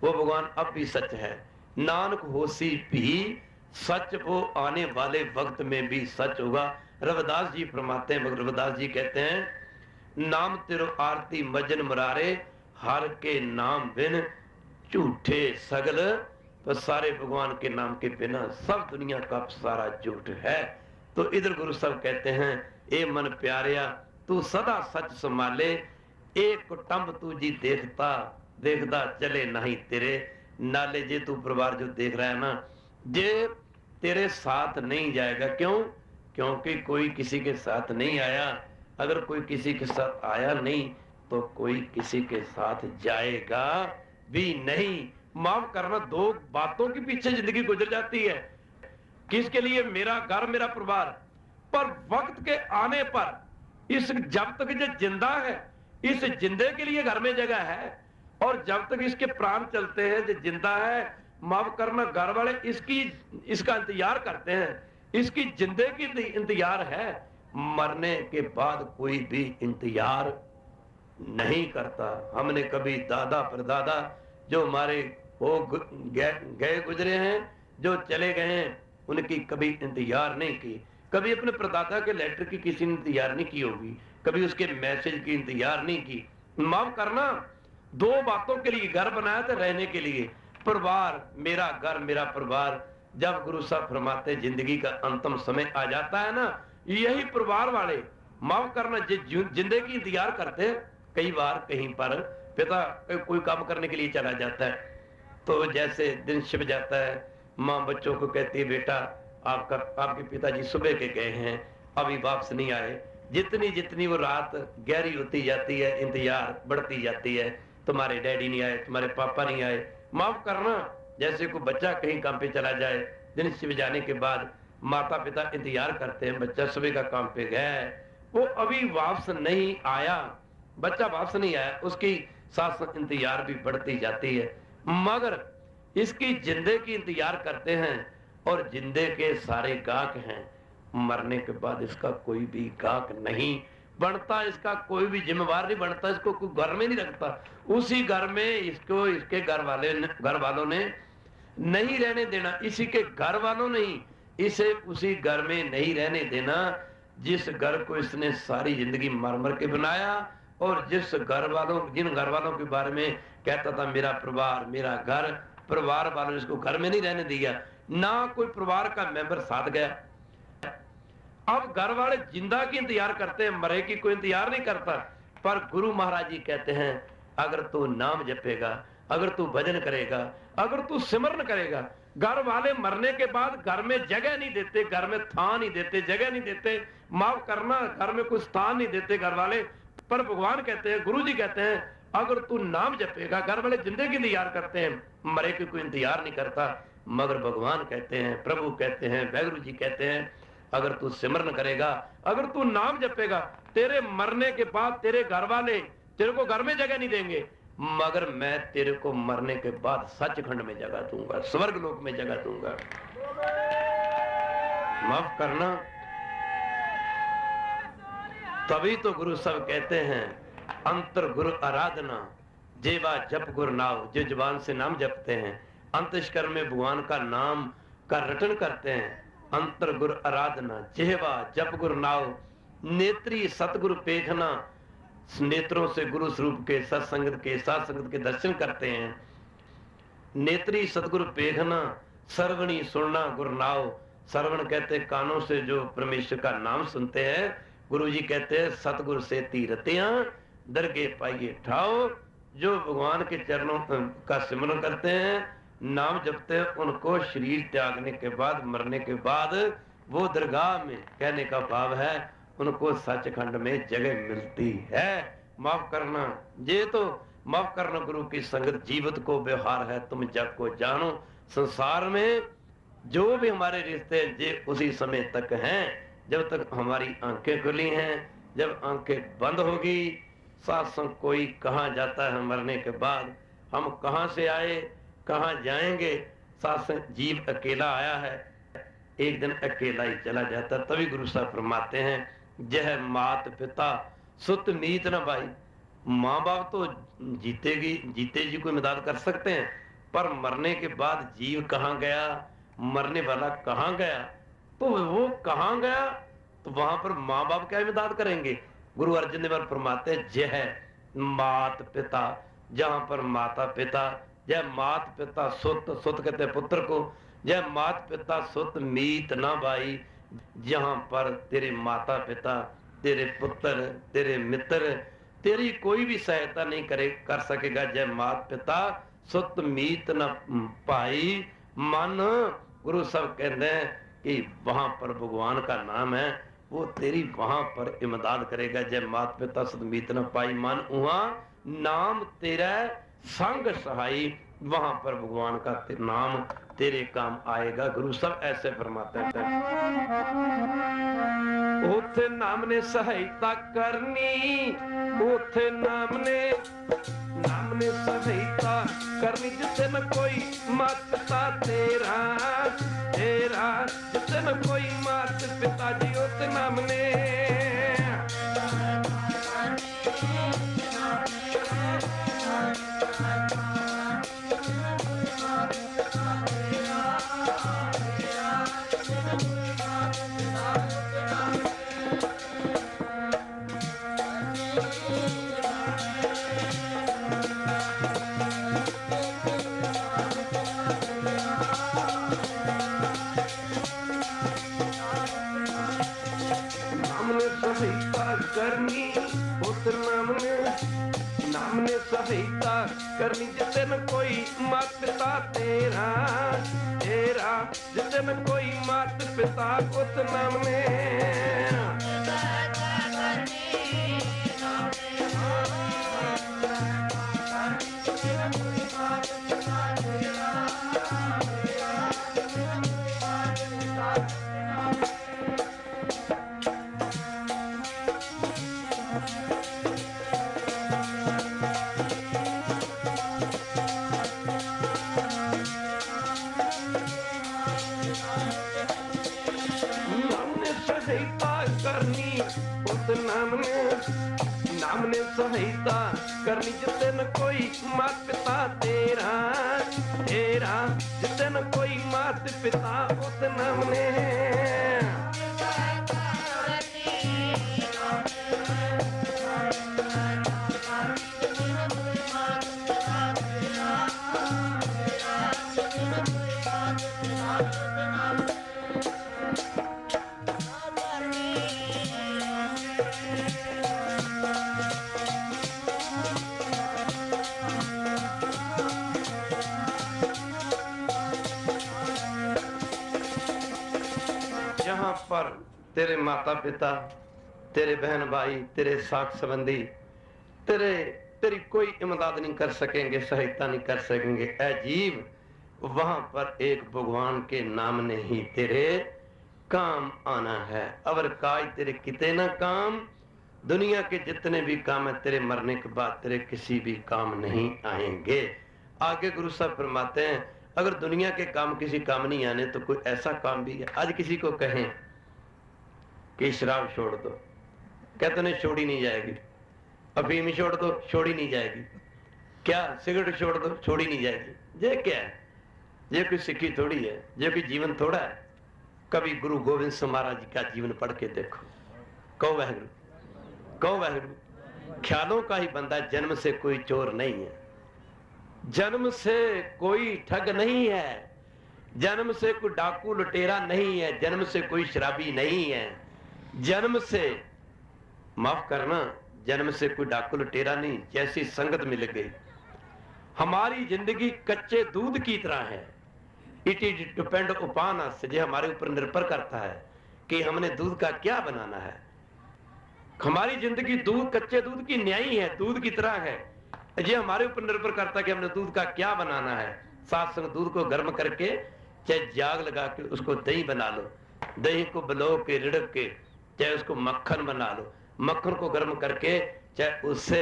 वो भगवान अब भी सच है। नानक होसी भी सच, वो आने वाले वक्त में भी सच होगा। रविदास जी फरमाते हैं, रविदास जी कहते हैं, नाम तेरो आरती मजन मुरारे, हर के नाम बिन झूठे सगल। तो सारे भगवान के नाम के बिना सब दुनिया का सारा झूठ है। तो इधर गुरु साहब कहते हैं, ए मन प्यारिया तू सदा सच संभाले, एक कुटुंब तू जी देखता चले नहीं तेरे नाले। जे तू परिवार जो देख रहा है ना, जे तेरे साथ नहीं जाएगा। क्यों? क्योंकि कोई किसी के साथ नहीं आया। अगर कोई किसी के साथ आया नहीं तो कोई किसी के साथ जाएगा भी नहीं। माफ करना, दो बातों के पीछे जिंदगी गुजर जाती है। किसके लिए? मेरा घर, मेरा परिवार। पर वक्त के आने पर इस, जब तक ये जिंदा है, इस जिंदे के लिए घर में जगह है, और जब तक इसके प्राण चलते हैं, जो जिंदा है, माफ करना, घर वाले इसका इंतजार करते हैं, इसकी जिंदे की इंतजार है। मरने के बाद कोई भी इंतजार नहीं करता। हमने कभी दादा परदादा जो हमारे वो गए गुजरे हैं, जो चले गए हैं, उनकी कभी इंतजार नहीं की। कभी अपने परदादा के लेटर की किसी ने इंतजार नहीं की होगी, कभी उसके मैसेज की इंतजार नहीं की। माफ करना, दो बातों के लिए घर बनाया था, रहने के लिए। परिवार, मेरा घर, मेरा परिवार। जब गुरु साहब फरमाते जिंदगी का अंतिम समय आ जाता है ना, यही परिवार वाले, माफ करना, जिंदगी इंतजार करते हैं। कई बार कहीं पर पिता कोई काम करने के लिए चला जाता है, तो जैसे दिन छिप जाता है, माँ बच्चों को कहती है, बेटा आपके पिताजी सुबह के गए हैं, अभी वापस नहीं आए। जितनी जितनी वो रात गहरी होती जाती है, इंतजार बढ़ती जाती है, तुम्हारे डैडी नहीं आए, तुम्हारे पापा नहीं आए। माफ करना, जैसे कोई बच्चा कहीं काम पे चला जाए, दिन छिप जाने के बाद माता पिता इंतजार करते हैं, बच्चा सुबह का काम पे गया है, वो अभी वापस नहीं आया, बच्चा वापस नहीं आया, उसकी साथ इंतजार भी बढ़ती जाती है। मगर इसकी जिंदे की इंतजार करते हैं और जिंदे के सारे गाहक हैं, मरने के बाद इसका कोई भी गाहक नहीं बनता, इसका कोई भी जिम्मेवार नहीं बनता, इसको कोई घर में नहीं रखता। उसी घर में इसको इसके घर वालों ने नहीं रहने देना, इसी के घर वालों ने ही इसे उसी घर में नहीं रहने देना जिस घर को इसने सारी जिंदगी मर मर के बनाया, और जिन घर वालों के बारे में कहता था मेरा परिवार मेरा घर, परिवार वालों ने इसको घर में नहीं रहने दिया, ना कोई परिवार का मेंबर साथ गया। अब घर वाले जिंदा की इंतजार करते हैं, मरे की कोई इंतजार नहीं करता। पर गुरु महाराज जी कहते हैं अगर तू नाम जपेगा, अगर तू भजन करेगा, अगर तू सिमरन करेगा, घर वाले मरने के बाद घर में जगह नहीं देते, घर में थान नहीं देते, जगह नहीं देते, माफ करना घर में कोई स्थान नहीं देते घर वाले। पर भगवान कहते हैं, गुरु जी कहते हैं अगर तू नाम जपेगा, घर वाले जिंदगी इंतजार करते हैं, मरे की कोई इंतजार नहीं करता। मगर भगवान कहते हैं, प्रभु कहते हैं, वाहिगुरु जी कहते हैं अगर तू सिमरन करेगा, अगर तू नाम जपेगा, तेरे मरने के बाद तेरे घर वाले तेरे को घर में जगह नहीं देंगे, मगर मैं तेरे को मरने के बाद सचखंड में जगह दूंगा, स्वर्ग लोक में जगह दूंगा। माफ करना। तभी तो गुरु सब कहते हैं अंतर गुरु आराधना, जेवा जप गुरु नाव, जो जुबान से नाम जपते हैं, अंतस्कर में भगवान का नाम का रटन करते हैं। अंतर गुरु आराधना, जेवा जप गुरु नाव, नेत्री सतगुरु पेखना, नेत्रों से गुरु स्वरूप के सत्संगत के साथ संगत के दर्शन करते हैं। नेत्री सतगुरु पेखना, सर्वणी सुनना गुरु नाव, श्रवण कहते हैं कानों से जो परमेश्वर का नाम सुनते हैं। गुरु जी कहते हैं सतगुरु से तीरतियां दरगे पाइए ठाओ, जो भगवान के चरणों का सिमरन करते हैं, नाम जपते हैं, उनको शरीर त्यागने के बाद, मरने के बाद वो दरगाह में, कहने का भाव है उनको सचखंड में जगह मिलती है। माफ करना, ये तो माफ करना गुरु की संगत जीवित को व्यवहार है, तुम जग को जानो। संसार में जो भी हमारे रिश्ते ये उसी समय तक हैं, जब तक हमारी आंखें खुली हैं। जब आंखें बंद होगी, सात्संग कोई कहाँ जाता है मरने के बाद, हम कहाँ से आए कहाँ जाएंगे। सात्संग जीव अकेला आया है, एक दिन अकेला ही चला जाता। तभी गुरु साहब फरमाते हैं जह मात पिता सुत मीत न भाई। माँ बाप तो जीते जी को मदद कर सकते हैं, पर मरने के बाद जीव कहाँ गया, मरने वाला कहाँ गया, तो वो कहाँ गया, तो वहां पर माँ बाप क्या मदद करेंगे। गुरु अर्जन देव फरमाते हैं जह मात पिता, जहां पर माता पिता, जय मात पिता सुत, सुत कहते पुत्र को, जय मात पिता सुत मीत ना भाई, जहां पर तेरे माता पिता, तेरे पुत्र, तेरे मित्र, तेरी कोई भी सहायता नहीं कर सकेगा। जय मात पिता सुत मीत न भाई मन। गुरु सब कहते हैं कि वहां पर भगवान का नाम है, वो तेरी वहां पर इमदाद करेगा। जय मात पिता सुत मीत न पाई मन, वहां नाम तेरा संग सहाई, वहां पर भगवान का नाम तेरे काम आएगा। गुरु सब ऐसे फरमाते हैं। उथे नाम ने सहायता करनी, उथे नाम ने सहायता करनी, जिसे न कोई मात पिता तेरा तेरा, जिसे न कोई मात पिता जी, उस नाम ने सहायता करनी, जिसे न कोई मात पिता तेरा तेरा, जिसे न कोई मात पिता उस नाम ने सहायता करनी जितन कोई मात पिता तेरा तेरा, जितन कोई मात पिता उतन हमने पर तेरे माता पिता, तेरे बहन भाई, तेरे साख संबंधी तेरी कोई इमदाद नहीं कर सकेंगे, सहायता नहीं कर सकेंगे। ऐ जीव, वहां पर एक भगवान के नाम ने ही तेरे काम आना है। अवर काज तेरे किते ना काम, दुनिया के जितने भी काम है तेरे मरने के बाद तेरे किसी भी काम नहीं आएंगे। आगे गुरु साहब फरमाते हैं, अगर दुनिया के काम किसी काम नहीं आने तो कोई ऐसा काम भी है। आज किसी को कहें कि शराब छोड़ दो, कहते नहीं छोड़ी नहीं जाएगी। अफीम छोड़ दो, छोड़ी नहीं जाएगी। क्या सिगरेट छोड़ दो, छोड़ी नहीं जाएगी। ये क्या है? ये कोई सिक्खी थोड़ी है, ये कोई जीवन थोड़ा है। कभी गुरु गोविंद सिंह महाराज जी का जीवन पढ़ के देखो। कहो वाहिगुरू, कहो वाहिगुरू। ख्यालों का ही बंदा, जन्म से कोई चोर नहीं है, जन्म से कोई ठग नहीं है, जन्म से कोई डाकू लुटेरा नहीं है, जन्म से कोई शराबी नहीं है, जन्म से, माफ करना, जन्म से कोई डाकू लुटेरा नहीं। जैसी संगत मिल गई। हमारी जिंदगी कच्चे दूध की तरह है। It is depend upon us, ये हमारे ऊपर निर्भर करता है कि हमने दूध का क्या बनाना है। हमारी जिंदगी दूध, कच्चे दूध की न्यायी है, दूध की तरह है। ये हमारे ऊपर निर्भर करता है कि हमने दूध का क्या बनाना है। साथ संग दूध को गर्म करके चाहे जाग लगा के उसको दही बना लो, दही को बलो के रिड़क के चाहे उसको मक्खन बना लो, मक्खन को गर्म करके चाहे उससे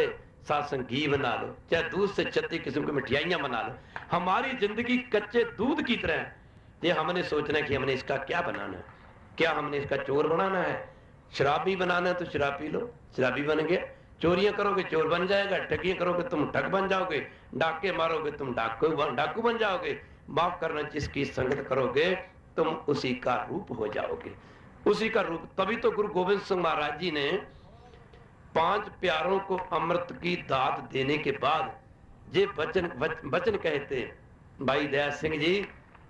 साथ संग घी बना लो, चाहे दूध से 36 किस्म की मिठाइयां बना लो। हमारी जिंदगी कच्चे दूध की तरह है। ये हमने सोचना है कि हमने इसका क्या बनाना है। क्या हमने इसका चोर बनाना है? शराबी बनाना है तो शराब पी लो, शराबी बन गया। चोरियां करोगे चोर बन जाएगा, ठगियां करोगे तुम ठग बन जाओगे, डाके मारोगे तुम डाकू बन जाओगे। माफ करना, जिसकी संगत करोगे तुम उसी का रूप हो जाओगे, उसी का रूप। तभी तो गुरु गोविंद सिंह महाराज जी ने 5 प्यारों को अमृत की दात देने के बाद ये वचन कहते, भाई दया सिंह जी,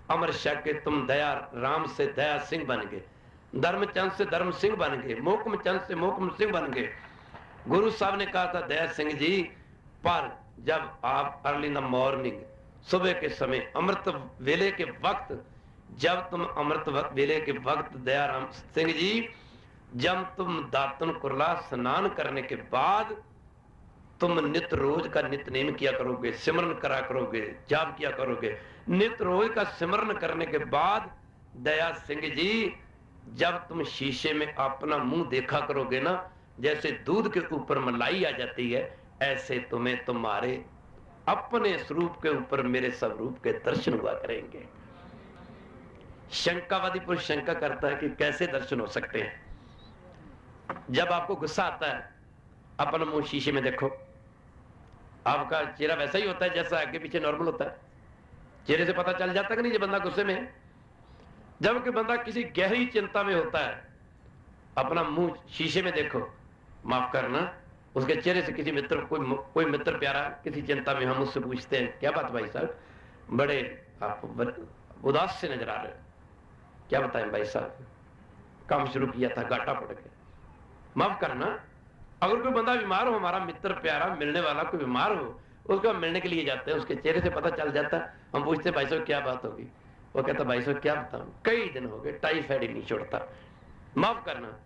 अमर शक के तुम दया राम से दया सिंह बन गए, धर्मचंद से धर्म सिंह बन गए, मोकम चंद से मोकम सिंह बन गए। गुरु साहब ने कहा था, दया सिंह जी, पर जब आप अर्ली इन द मॉर्निंग, सुबह के समय, अमृत वेले के वक्त, जब तुम अमृत वेले के वक्त दयाराम सिंह जी, जब तुम दातन कुरला स्नान करने के बाद तुम नित रोज का नित्यनेम किया करोगे, सिमरन करा करोगे, जाप किया करोगे। नित रोज का सिमरन करने के बाद दया सिंह जी, जब तुम शीशे में अपना मुंह देखा करोगे ना, जैसे दूध के ऊपर मलाई आ जाती है, ऐसे तुम्हें तुम्हारे अपने स्वरूप के ऊपर मेरे स्वरूप के दर्शन हुआ करेंगे। शंकावादी पुरुष शंका करता है कि कैसे दर्शन हो सकते हैं। जब आपको गुस्सा आता है, अपना मुंह शीशे में देखो, आपका चेहरा वैसा ही होता है जैसा आगे पीछे नॉर्मल होता है। चेहरे से पता चल जाता है कि नहीं ये बंदा गुस्से में है। जब कि बंदा किसी गहरी चिंता में होता है, अपना मुंह शीशे में देखो, माफ करना, उसके चेहरे से किसी मित्र, कोई मित्र प्यारा किसी चिंता में, हम उससे पूछते हैं, क्या बात भाई साहब, बड़े आप उदास से नजर आ रहे हो, क्या बताएं भाई साहब, काम शुरू किया था, घाटा पड़ गया। माफ करना, अगर कोई बंदा बीमार हो, हमारा मित्र प्यारा मिलने वाला कोई बीमार हो, उसको हम मिलने के लिए जाते हैं, उसके चेहरे से पता चल जाता है। हम पूछते हैं, भाई साहब क्या बात होगी? वो कहता, भाई साहब क्या बताऊं, कई दिन हो गए, टाइफाइड ही नहीं छोड़ता। माफ करना,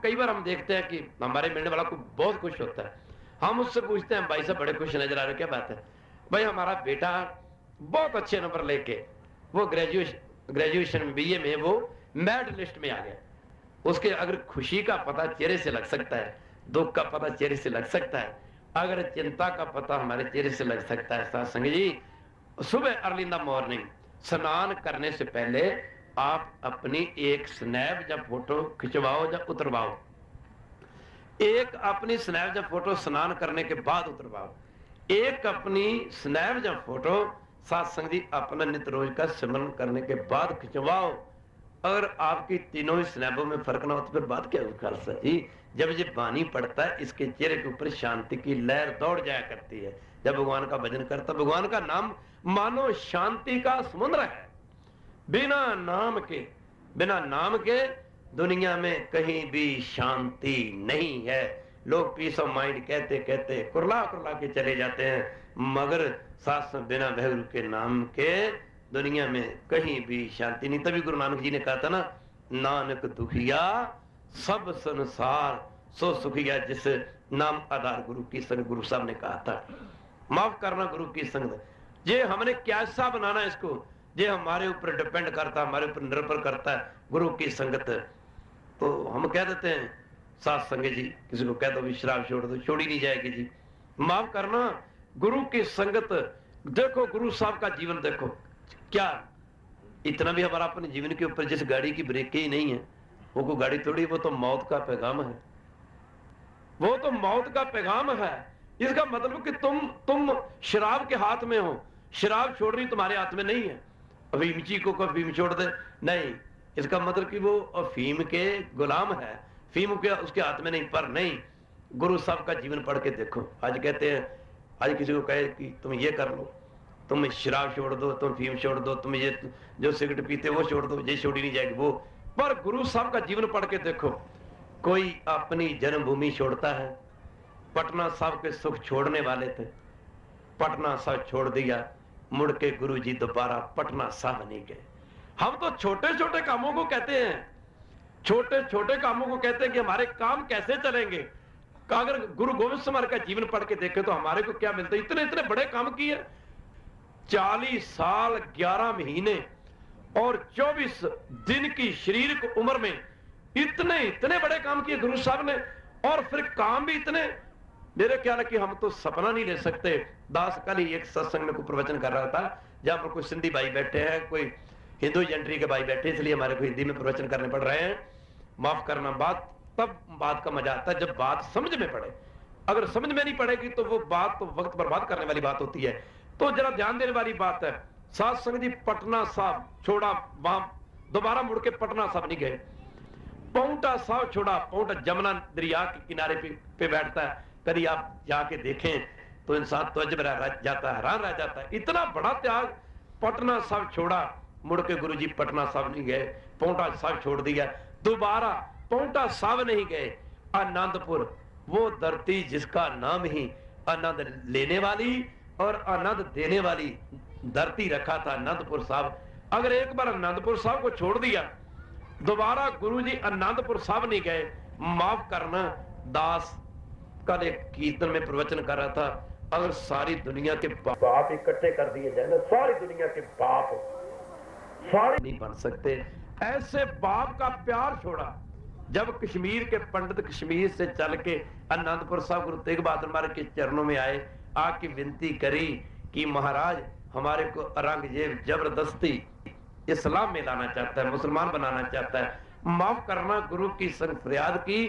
कई बार हम देखते हैं कि हमारे मिलने वाला कोई बहुत खुश होता है, हम उससे पूछते हैं, भाई साहब बड़े खुश नजर आ रहे, क्या बात है? भाई हमारा बेटा बहुत अच्छे नंबर लेके वो ग्रेजुएशन BA में वो मेरिट लिस्ट में आ गया। उसके अगर खुशी का पता चेहरे से लग सकता है, दुख का पता चेहरे से लग सकता है, अगर चिंता का पता हमारे चेहरे से लग सकता है। साथ संग जी, सुबह अर्ली इन द मॉर्निंग स्नान करने से पहले आप अपनी एक स्नैप या फोटो खिंचवाओ या उतरवाओ। एक अपनी स्नैप या फोटो स्नान करने के बाद उतरवाओ, एक अपनी स्नैप या फोटो सत्संग जी अपना नित्य रोज का सिमरन करने के बाद खिंचवाओ। अगर आपकी तीनों ही स्नैपों में फर्क ना हो तो फिर बात क्या खालसा जी। जब ये बानी पड़ता है इसके चेहरे के ऊपर शांति की लहर दौड़ जाया करती है। जब भगवान का भजन करता, भगवान का नाम मानो शांति का समुद्र है। बिना नाम के दुनिया में कहीं भी शांति नहीं है। लोग पीस ऑफ माइंड कहते कहते कुरला कुरला के चले जाते हैं, मगर शासन बिना वाहेगुरु के नाम के दुनिया में कहीं भी शांति नहीं। तभी गुरु नानक जी ने कहा था ना, नानक दुखिया सब संसार सो सुखिया जिस नाम आधार गुरु की संग। गुरु साहब ने कहा था माफ करना गुरु की संगत। ये हमने कैसा बनाना इसको, ये हमारे ऊपर डिपेंड करता है, हमारे ऊपर निर्भर करता है गुरु की संगत। तो हम कह देते हैं साथ संगत जी, किसी को कह दो भी शराब छोड़ दो, छोड़ी नहीं जाएगी जी। माफ करना गुरु की संगत। देखो गुरु साहब का जीवन देखो, क्या इतना भी हमारा अपने जीवन के ऊपर, जिस गाड़ी की ब्रेक ही नहीं है वो कोई गाड़ी थोड़ी, वो तो मौत का पैगाम है, वो तो मौत का पैगाम है। इसका मतलब कि तुम शराब के हाथ में हो, शराब छोड़ रही तुम्हारे हाथ में नहीं है। अफीम जी को अफीम छोड़ दे नहीं, इसका मतलब कि वो अफीम के गुलाम है, फीम के उसके हाथ में नहीं। पर नहीं, गुरु साहब का जीवन पढ़ के देखो। आज कहते हैं, आज किसी को कहे कि तुम ये कर लो, तुम शराब छोड़ दो, तुम फीम छोड़ दो, तुम ये जो सिगरेट पीते वो छोड़ दो, ये छोड़ी नहीं जाएगी वो। पर गुरु साहब का जीवन पढ़ के देखो, कोई अपनी जन्मभूमि छोड़ता है। पटना साहब के सुख छोड़ने वाले थे, पटना साहब छोड़ दिया, मुड़ के गुरु जी दोबारा पटना साहब नहीं गए। हम तो छोटे छोटे कामों को कहते हैं, छोटे छोटे कामों को कहते हैं कि हमारे काम कैसे चलेंगे। अगर गुरु गोविंद सिंह का जीवन पढ़ के देखें तो हमारे को क्या मिलता है। इतने इतने बड़े काम किए, 40 साल 11 महीने और 24 दिन की शारीरिक उम्र में इतने इतने बड़े काम किए गुरु साहब ने। और फिर काम भी इतने, मेरे ख्याल है कि हम तो सपना नहीं ले सकते। दास कल ही एक सत्संग में कोई प्रवचन कर रहा था, जहां पर कोई सिंधी भाई बैठे हैं, कोई हिंदू जेंट्री के भाई बैठे, इसलिए हमारे को हिंदी में प्रवचन करने पड़ रहे हैं। माफ करना, बात तब बात का मजा आता है जब बात समझ में पड़े। अगर समझ में नहीं पड़ेगी तो वो बात तो वक्त बर्बाद करने वाली बात होती है। तो जरा ध्यान देने वाली बात है। साथ संग जी पटना साहब छोड़ा, वहां दोबारा मुड़ के पटना साहब नहीं गए। पौंटा साहब छोड़ा, पौंटा जमुना दरिया के किनारे पे बैठता है। कभी आप जाके देखें तो इंसान तो अजब रह जाता है, हैरान रह जाता है। इतना बड़ा त्याग। पटना साहब छोड़ा, मुड़ के गुरु जी पटना साहब नहीं गए, पौंटा साहब छोड़ दिया, दोबारा पौंटा साहब नहीं गए। आनंदपुर, वो धरती जिसका नाम ही आनंद लेने वाली और आनंद देने वाली धरती रखा था आनंदपुर साहब। अगर एक बार आनंदपुर साहब को छोड़ दिया, दोबारा गुरु जी आनंदपुर साहब नहीं गए। माफ करना, दास कल एक कीर्तन में प्रवचन कर रहा था, अगर सारी दुनिया के बाप इकट्ठे कर दिए जाए ना, सारी दुनिया के बाप सारे नहीं बन सकते। ऐसे बाप का प्यार छोड़ा। जब कश्मीर के पंडित कश्मीर से चल के आनंदपुर साहब गुरु तेग बहादुर महाराज के चरणों में आए, आके विनती करी कि महाराज हमारे को औरंगजेब जबरदस्ती इस्लाम में लाना चाहता है, मुसलमान बनाना चाहता है। माफ करना, गुरु की संग फरियाद की,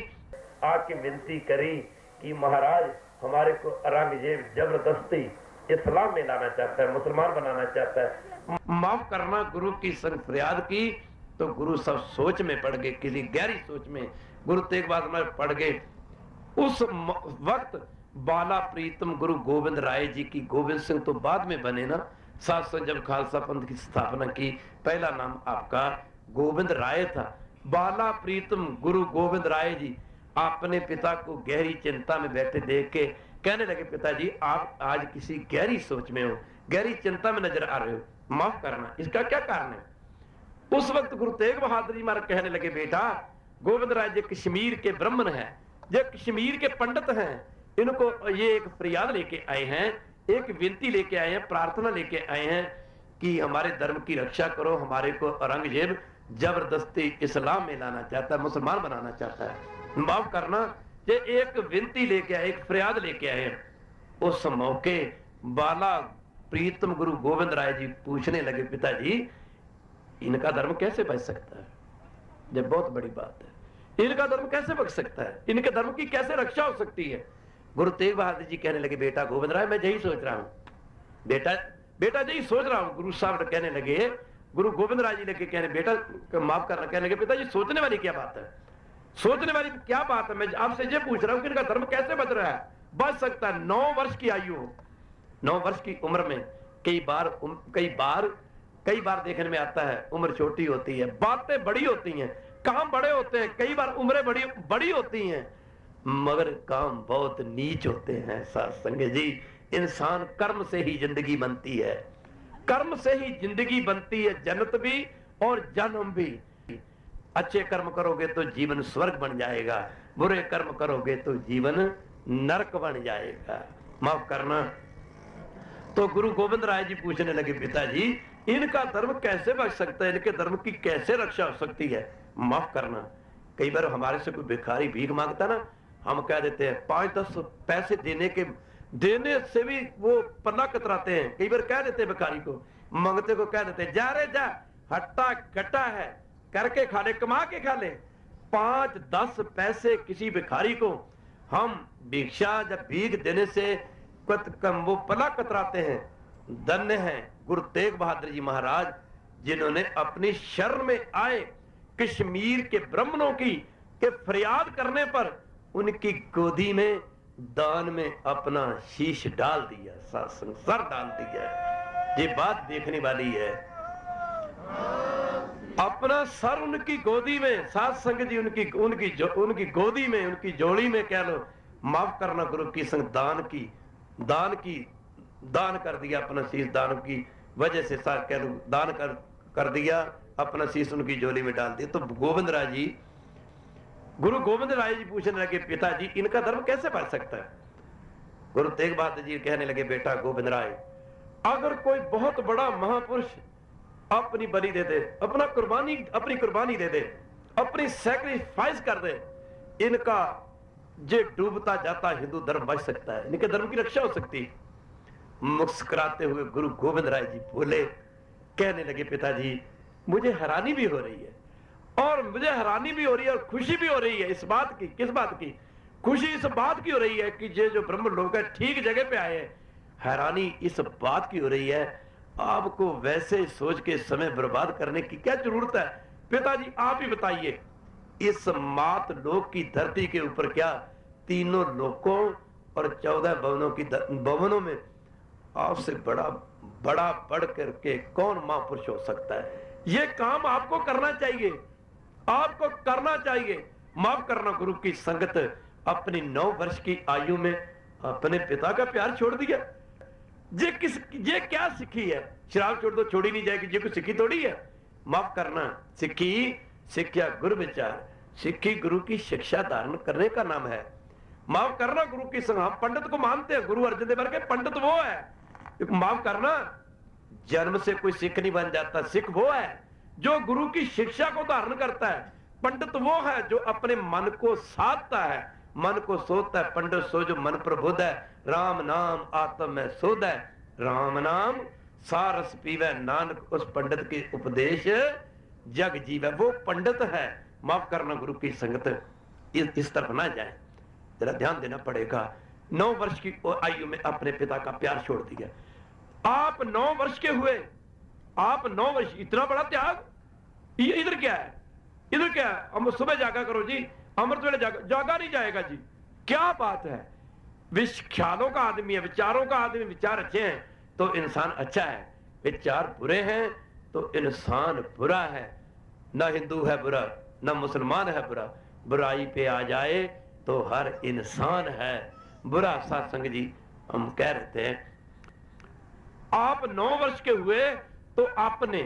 आके विनती करी कि महाराज हमारे को औरंगजेब जबरदस्ती इस्लाम में लाना चाहता है, मुसलमान बनाना चाहता है। माफ करना, गुरु की संग फरियाद की तो गुरु सब सोच में पड़ गए, किसी गहरी सोच में गुरु तेग बहादुर पड़ गए। उस वक्त बाला प्रीतम गुरु गोविंद राय जी की, गोविंद सिंह तो बाद में बने ना, साथ जब खालसा पंथ की स्थापना की, पहला नाम आपका गोविंद राय था। बाला प्रीतम गुरु गोविंद राय जी अपने पिता को गहरी चिंता में बैठे देख के कहने लगे, पिताजी आप आज किसी गहरी सोच में हो, गहरी चिंता में नजर आ रहे हो, माफ करना, इसका क्या कारण है। उस वक्त गुरु तेग बहादुर जी महाराज कहने लगे, बेटा गोविंद राय जी कश्मीर के ब्राह्मण हैं, ये कश्मीर के पंडित हैं, इनको ये एक फरियाद लेके आए हैं, एक विनती लेके आए हैं, प्रार्थना लेके आए हैं कि हमारे धर्म की रक्षा करो, हमारे को औरंगजेब जबरदस्ती इस्लाम में लाना चाहता है, मुसलमान बनाना चाहता है। माफ करना, ये एक विनती लेके आए, एक फरियाद लेके आए हैं। उस मौके बाला प्रीतम गुरु गोविंद राय जी पूछने लगे, पिताजी इनका धर्म कैसे बच सकता है। ये बहुत बड़ी बात है। इनका धर्म कैसे बच सकता है, इनके धर्म की कैसे रक्षा हो सकती है। गुरु तेग बहादुर जी कहने लगे, बेटा गोविंद राय, मैं यही सोच रहा हूं, बेटा बेटा यही सोच रहा हूं। गुरु साहब कहने लगे, गुरु गोविंद राय जी लगे कहने, बेटा माफ करना, कहने लगे पिताजी सोचने वाली क्या बात है, सोचने वाली क्या बात है। मैं आपसे ये पूछ रहा हूं कि इनका धर्म कैसे बच रहा है, बच सकता है। 9 वर्ष की आयु हो, 9 वर्ष की उम्र में कई बार देखने में आता है उम्र छोटी होती है, बातें बड़ी होती हैं, काम बड़े होते हैं, कई बार उम्रें बड़ी होती हैं, मगर काम बहुत नीच होते हैं। साथ संग जी, इंसान कर्म से ही जिंदगी बनती है, कर्म से ही जिंदगी बनती है, जन्नत भी और जन्म भी। अच्छे कर्म करोगे तो जीवन स्वर्ग बन जाएगा, बुरे कर्म करोगे तो जीवन नरक बन जाएगा। माफ करना। तो गुरु गोविंद राय जी पूछने लगे, पिताजी इनका धर्म कैसे बच सकता है, इनके धर्म की कैसे रक्षा हो सकती है। माफ करना, कई बार हमारे से कोई भिखारी भीख मांगता ना, हम कह देते हैं 5-10 पैसे देने से भी वो पन्ना कतराते हैं। कई बार कह देते हैं भिखारी को, मंगते को कह देते हैं, जा रे जा, हट्टा कट्टा है, करके खा ले, कमा के खा ले। 5-10 पैसे किसी भिखारी को हम भिक्षा जब भीख देने से वो पला कतराते हैं। धन्य है गुरु तेग बहादुर जी महाराज, जिन्होंने अपनी शरण में आए कश्मीर के ब्राह्मणों की के फरियाद करने पर उनकी गोदी में दान में अपना शीश डाल दिया, सर डाल दिया। ये बात देखने वाली है। अपना सर उनकी गोदी में, साथ संग जी उनकी गोदी में, उनकी जोड़ी में कह लो, माफ करना, गुरु की संग दान कर दिया, अपना शीश दान की वजह से साथ कह लो दान कर दिया, अपना शीश उनकी जोड़ी में डाल दिया। तो गोविंद राय जी, गुरु गोविंद राय जी पूछने लगे, पिताजी इनका धर्म कैसे बच सकता है। गुरु तेग बहादुर जी कहने लगे, बेटा गोविंद राय, अगर कोई बहुत बड़ा महापुरुष अपनी बलि दे दे, अपनी कुर्बानी दे दे, अपनी सैक्रिफाइस कर दे, इनका जे डूबता जाता हिंदू धर्म बच सकता है, इनके धर्म की रक्षा हो सकती। मुस्कुराते हुए गुरु गोविंद राय जी बोले, कहने लगे, पिताजी मुझे हैरानी भी हो रही है, और मुझे हैरानी भी हो रही है और खुशी भी हो रही है इस बात की। किस बात की खुशी? इस बात की हो रही है कि ये जो ब्रह्म लोग है ठीक जगह पे आए हैं। हैरानी इस बात की हो रही है, आपको वैसे सोच के समय बर्बाद करने की क्या जरूरत है। पिताजी आप ही बताइए, इस मात लोक की धरती के ऊपर क्या 3 लोकों और 14 भवनों में आपसे बड़ा बढ़ करके कौन महापुरुष हो सकता है। ये काम आपको करना चाहिए, आपको करना चाहिए। माफ करना, गुरु की संगत, अपनी 9 वर्ष की आयु में अपने पिता का प्यार छोड़ दिया। ये क्या सीखी है? शराब छोड़ दो, छोड़ी नहीं जाएगी, ये कुछ सीखी थोड़ी है। माफ करना, शिक्षा गुरु विचार, सिक्खी गुरु की शिक्षा धारण करने का नाम है। माफ करना, गुरु की संग, हम पंडित को मानते हैं, गुरु अर्जन देव के पंडित वो है। माफ करना, जन्म से कोई सिख नहीं बन जाता, सिख वो है जो गुरु की शिक्षा को धारण करता है। पंडित वो है जो अपने मन को साधता है, मन को सोता है। पंडित सो जो मन प्रबुद्ध है, राम नाम आत्म में सोध है, राम नाम सारस पीवे, नानक उस पंडित के उपदेश जग जीवे, वो पंडित है। माफ करना, गुरु की संगत इस तरफ ना जाए, जरा ध्यान देना पड़ेगा। 9 वर्ष की आयु में अपने पिता का प्यार छोड़ दिया। आप 9 वर्ष के हुए, आप 9 वर्ष, इतना बड़ा त्याग, इधर क्या है, इधर क्या है? हम सुबह जागा करो जी, अमृत वेले जागा नहीं जाएगा जी, क्या बात है। ख्यालों का आदमी है, विचारों का आदमी, विचार अच्छे हैं तो इंसान अच्छा है, विचार बुरे हैं तो इंसान बुरा है। ना हिंदू है बुरा, ना मुसलमान है बुरा, बुराई पे आ जाए तो हर इंसान है बुरा। सत्संग जी हम कह रहे थे, आप 9 वर्ष के हुए तो आपने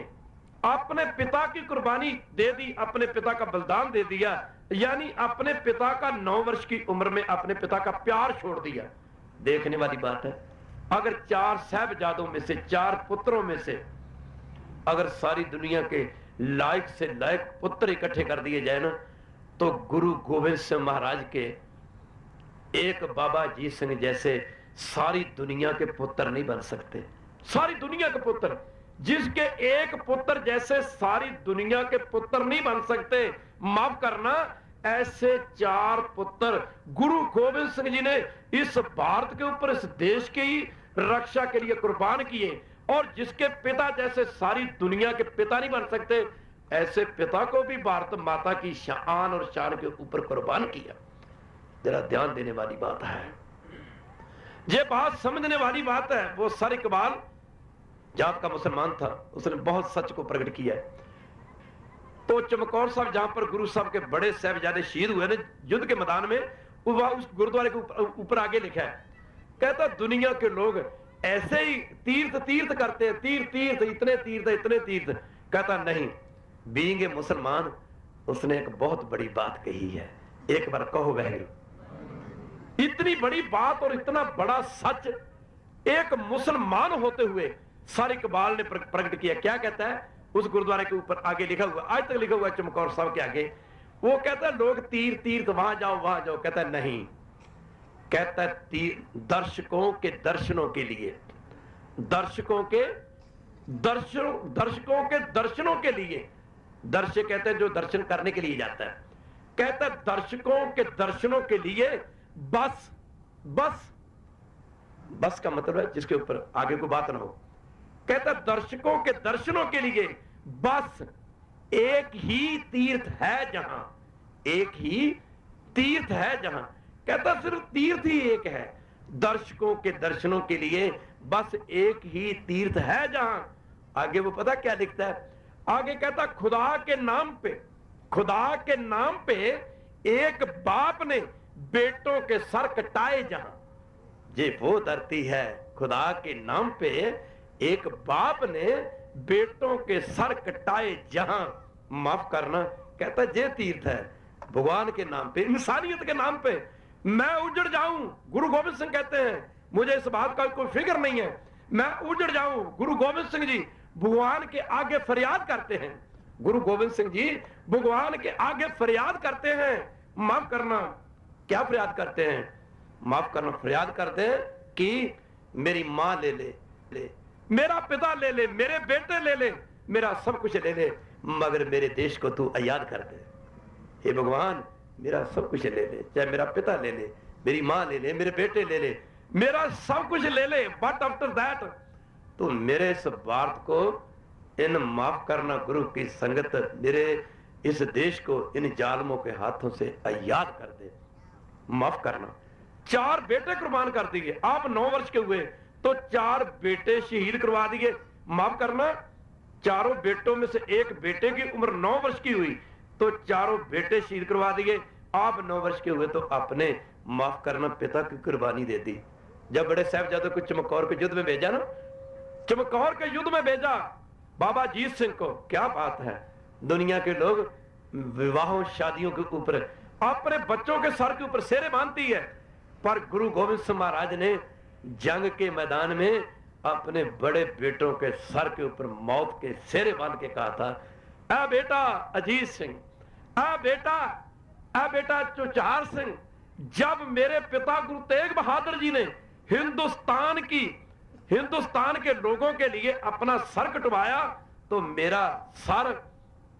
अपने पिता की कुर्बानी दे दी, अपने पिता का बलिदान दे दिया, यानी अपने पिता का 9 वर्ष की उम्र में अपने पिता का प्यार छोड़ दिया। देखने वाली बात है, अगर 4 साहिबजादों में से, 4 पुत्रों में से अगर सारी दुनिया के लायक से लायक पुत्र इकट्ठे कर दिए जाए ना, तो गुरु गोविंद सिंह महाराज के एक बाबा जी सिंह जैसे सारी दुनिया के पुत्र नहीं बन सकते। सारी दुनिया के पुत्र, जिसके एक पुत्र जैसे सारी दुनिया के पुत्र नहीं बन सकते। माफ करना, ऐसे 4 पुत्र गुरु गोविंद सिंह जी ने इस भारत के ऊपर, इस देश की रक्षा के लिए कुर्बान किए। और जिसके पिता जैसे सारी दुनिया के पिता नहीं बन सकते, ऐसे पिता को भी भारत माता की शान और शान के ऊपर कुर्बान किया। जरा ध्यान देने वाली बात है, ये बात समझने वाली बात है। वो सर इकबाल जात का मुसलमान था, उसने बहुत सच को प्रकट किया है। तो चमकौर साहब जहां पर गुरु साहब के बड़े साहिबजादे शहीद हुए ने युद्ध के मैदान में, उस गुरुद्वारे के ऊपर आगे लिखा है, कहता दुनिया के लोग ऐसे ही तीर्थ तीर्थ करते हैं, तीर्थ इतने तीर्थ। कहता नहीं, बीइंग ए मुसलमान उसने एक बहुत बड़ी बात कही है। एक बार कहो वह इतनी बड़ी बात और इतना बड़ा सच एक मुसलमान होते हुए सर इकबाल ने प्रकट किया। क्या कहता है उस गुरुद्वारे के ऊपर आगे लिखा हुआ, आज तक लिखा हुआ चमकौर साहब के आगे, वो कहता है लोग तीर्थ वहां जाओ। कहता है नहीं, कहता है दर्शकों के दर्शनों के लिए, दर्शकों के दर्शनों के लिए, दर्शक कहते हैं जो दर्शन करने के लिए जाता है, कहता है दर्शकों के दर्शनों के लिए बस का मतलब है जिसके ऊपर आगे को बात ना हो। कहता है दर्शकों के दर्शनों के लिए बस एक ही तीर्थ है जहां, एक ही तीर्थ है जहां। कहता सिर्फ तीर्थ ही एक है, दर्शकों के दर्शनों के लिए बस एक ही तीर्थ है जहां। आगे वो पता क्या लिखता है, आगे कहता खुदा के नाम पे एक बाप ने बेटों के सर कटाए जहां। ये वो धरती है, खुदा के नाम पे एक बाप ने बेटों के सर कटाए जहां। माफ करना, कहता ये तीर्थ है भगवान के नाम पे, इंसानियत के नाम पे मैं उजड़ जाऊं। गुरु गोविंद सिंह कहते हैं मुझे इस बात का कोई फिक्र नहीं है, मैं उजड़ जाऊं। गुरु गोविंद सिंह जी भगवान के आगे फरियाद करते हैं, गुरु गोविंद सिंह जी भगवान के आगे फरियाद करते हैं। माफ करना, क्या फरियाद करते हैं? माफ करना फरियाद करते हैं कि मेरी मां ले ले, मेरा पिता ले ले, मेरे बेटे ले ले, मेरा सब कुछ ले ले, मगर मेरे देश को तू आजाद कर दे। हे भगवान मेरा सब कुछ ले ले, चाहे मेरा पिता ले ले, मेरी मां ले ले, मेरे बेटे ले ले, मेरा सब कुछ ले ले, बट आफ्टर दैट तो मेरे इस भारत को, इन माफ करना गुरु की संगत, मेरे इस देश को इन जालमों के हाथों से आजाद कर दे। माफ करना, 4 बेटे कुर्बान कर दिए। आप 9 वर्ष के हुए तो 4 बेटे शहीद करवा दिए। माफ करना, चारों बेटों में से एक बेटे की उम्र 9 वर्ष की हुई तो 4 बेटे शहीद करवा दिए। आप 9 वर्ष के हुए तो आपने माफ करना पिता की कुर्बानी दे दी। जब बड़े साहिबजादे को चमकौर के युद्ध में भेजा ना, चमकौर के युद्ध में भेजा बाबा अजीत सिंह को, क्या बात है, दुनिया के लोग विवाहों शादियों के ऊपर अपने बच्चों के सर के ऊपर सेरे बांधती है, पर गुरु गोविंद सिंह महाराज ने जंग के मैदान में अपने बड़े बेटों के सर के ऊपर मौत के सेरे बांध के कहा था, आ बेटा अजीत सिंह, आ बेटा चुचार सिंह, जब मेरे पिता गुरु तेग बहादुर जी ने हिंदुस्तान के लोगों के लिए अपना सर कटवाया तो मेरा सर